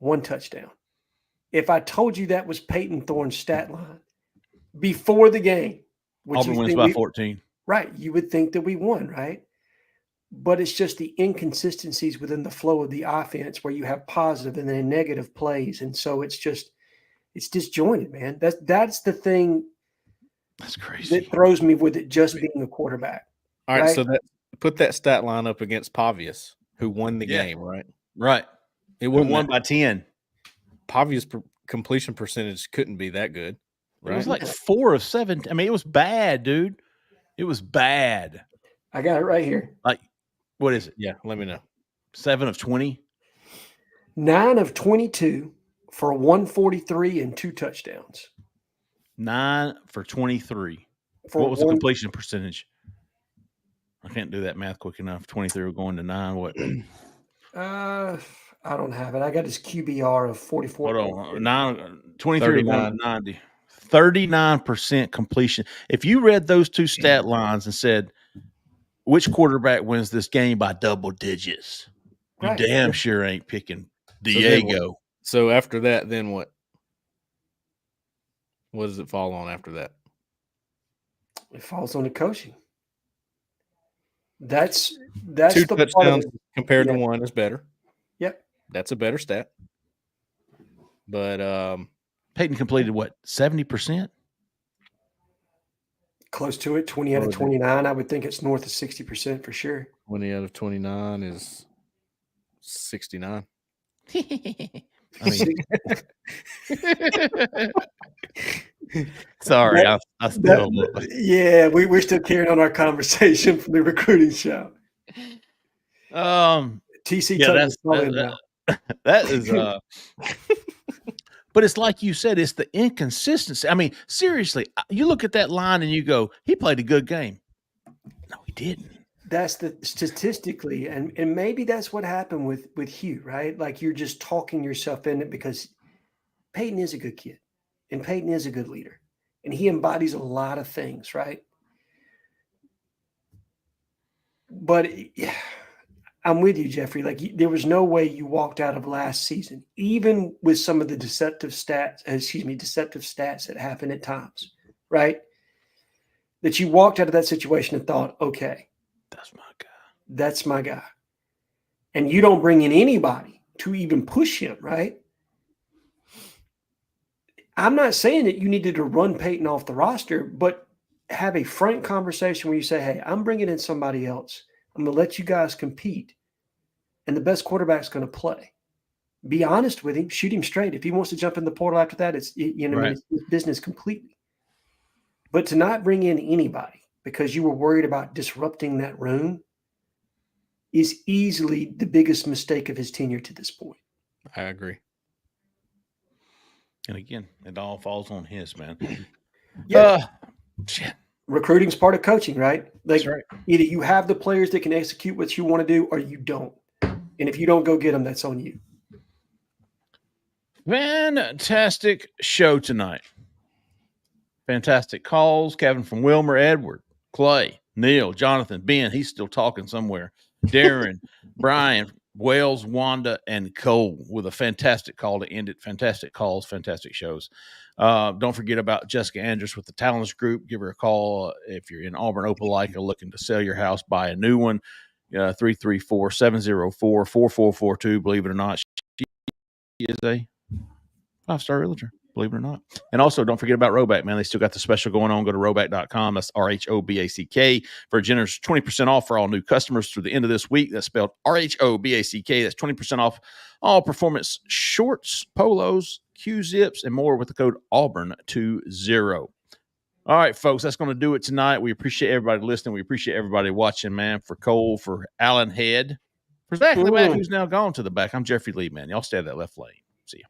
1 touchdown. If I told you that was Peyton Thorne's stat line before the game, Auburn wins by 14. Right. You would think that we won, right? But it's just the inconsistencies within the flow of the offense where you have positive and then negative plays. And so it's disjointed, man. That's the thing. That's crazy. That throws me with it just being a quarterback. All right. So put that stat line up against Pavius, who won the game, right? Right. It won by 10. Pavius' completion percentage couldn't be that good, right? It was like 4 of 7. I mean, it was bad, dude. It was bad. I got it right here. Like, what is it? Yeah, let me know. 7 of 20? 9 of 22 for 143 and 2 touchdowns. 9 for 23. What was the completion percentage? I can't do that math quick enough. 23 going to 9. What? I don't have it. I got his QBR of 44. Hold on. 23 going to 90. 39% completion. If you read those two stat lines and said, which quarterback wins this game by double digits, you damn sure ain't picking Diego. So after that, then what? What does it fall on after that? It falls on the coaching. That's 2 the touchdowns compared to 1 is better. Yep. That's a better stat. But Peyton completed what, 70%? Close to it, 20 out of 29. I would think it's north of 60% for sure. 20 out of 29 is 69. I mean, sorry, I still yeah, we're still carrying on our conversation from the recruiting show. TC, that is but it's like you said, it's the inconsistency. I mean, seriously, you look at that line and you go, he played a good game. No, he didn't. That's the statistically, and maybe that's what happened with Hugh, right? Like you're just talking yourself in it because Peyton is a good kid and Peyton is a good leader and he embodies a lot of things, right? But I'm with you, Jeffrey. Like there was no way you walked out of last season, even with some of the deceptive stats that happen at times, right? That you walked out of that situation and thought, okay, that's my guy. That's my guy. And you don't bring in anybody to even push him, right? I'm not saying that you needed to run Peyton off the roster, but have a frank conversation where you say, hey, I'm bringing in somebody else. I'm going to let you guys compete. And the best quarterback's going to play. Be honest with him. Shoot him straight. If he wants to jump in the portal after that, it's it's his business completely. But to not bring in anybody because you were worried about disrupting that room is easily the biggest mistake of his tenure to this point. I agree. And again, it all falls on his, man. Shit. Recruiting's part of coaching, right? Like That's right. Either you have the players that can execute what you want to do or you don't. And if you don't go get them, that's on you. Fantastic show tonight. Fantastic calls. Kevin from Wilmer, Edward, Clay, Neil, Jonathan, Ben, he's still talking somewhere. Darren, Brian, Wells, Wanda, and Cole with a fantastic call to end it. Fantastic calls, fantastic shows. Don't forget about Jessica Andress with the Talents Group. Give her a call if you're in Auburn, Opelika, looking to sell your house, buy a new one. 334-704-4442. Believe it or not, she is a 5-star realtor. Believe it or not. And also, don't forget about Roback, man. They still got the special going on. Go to roback.com. That's RHOBACK for a generous 20% off for all new customers through the end of this week. That's spelled RHOBACK. That's 20% off all performance shorts, polos, Q-zips, and more with the code Auburn20. All right, folks, that's going to do it tonight. We appreciate everybody listening. We appreciate everybody watching, man. For Cole, for Alen Head, for Zach in the back, who's now gone to the back. I'm Jeffrey Lee, man. Y'all stay at that left lane. See ya.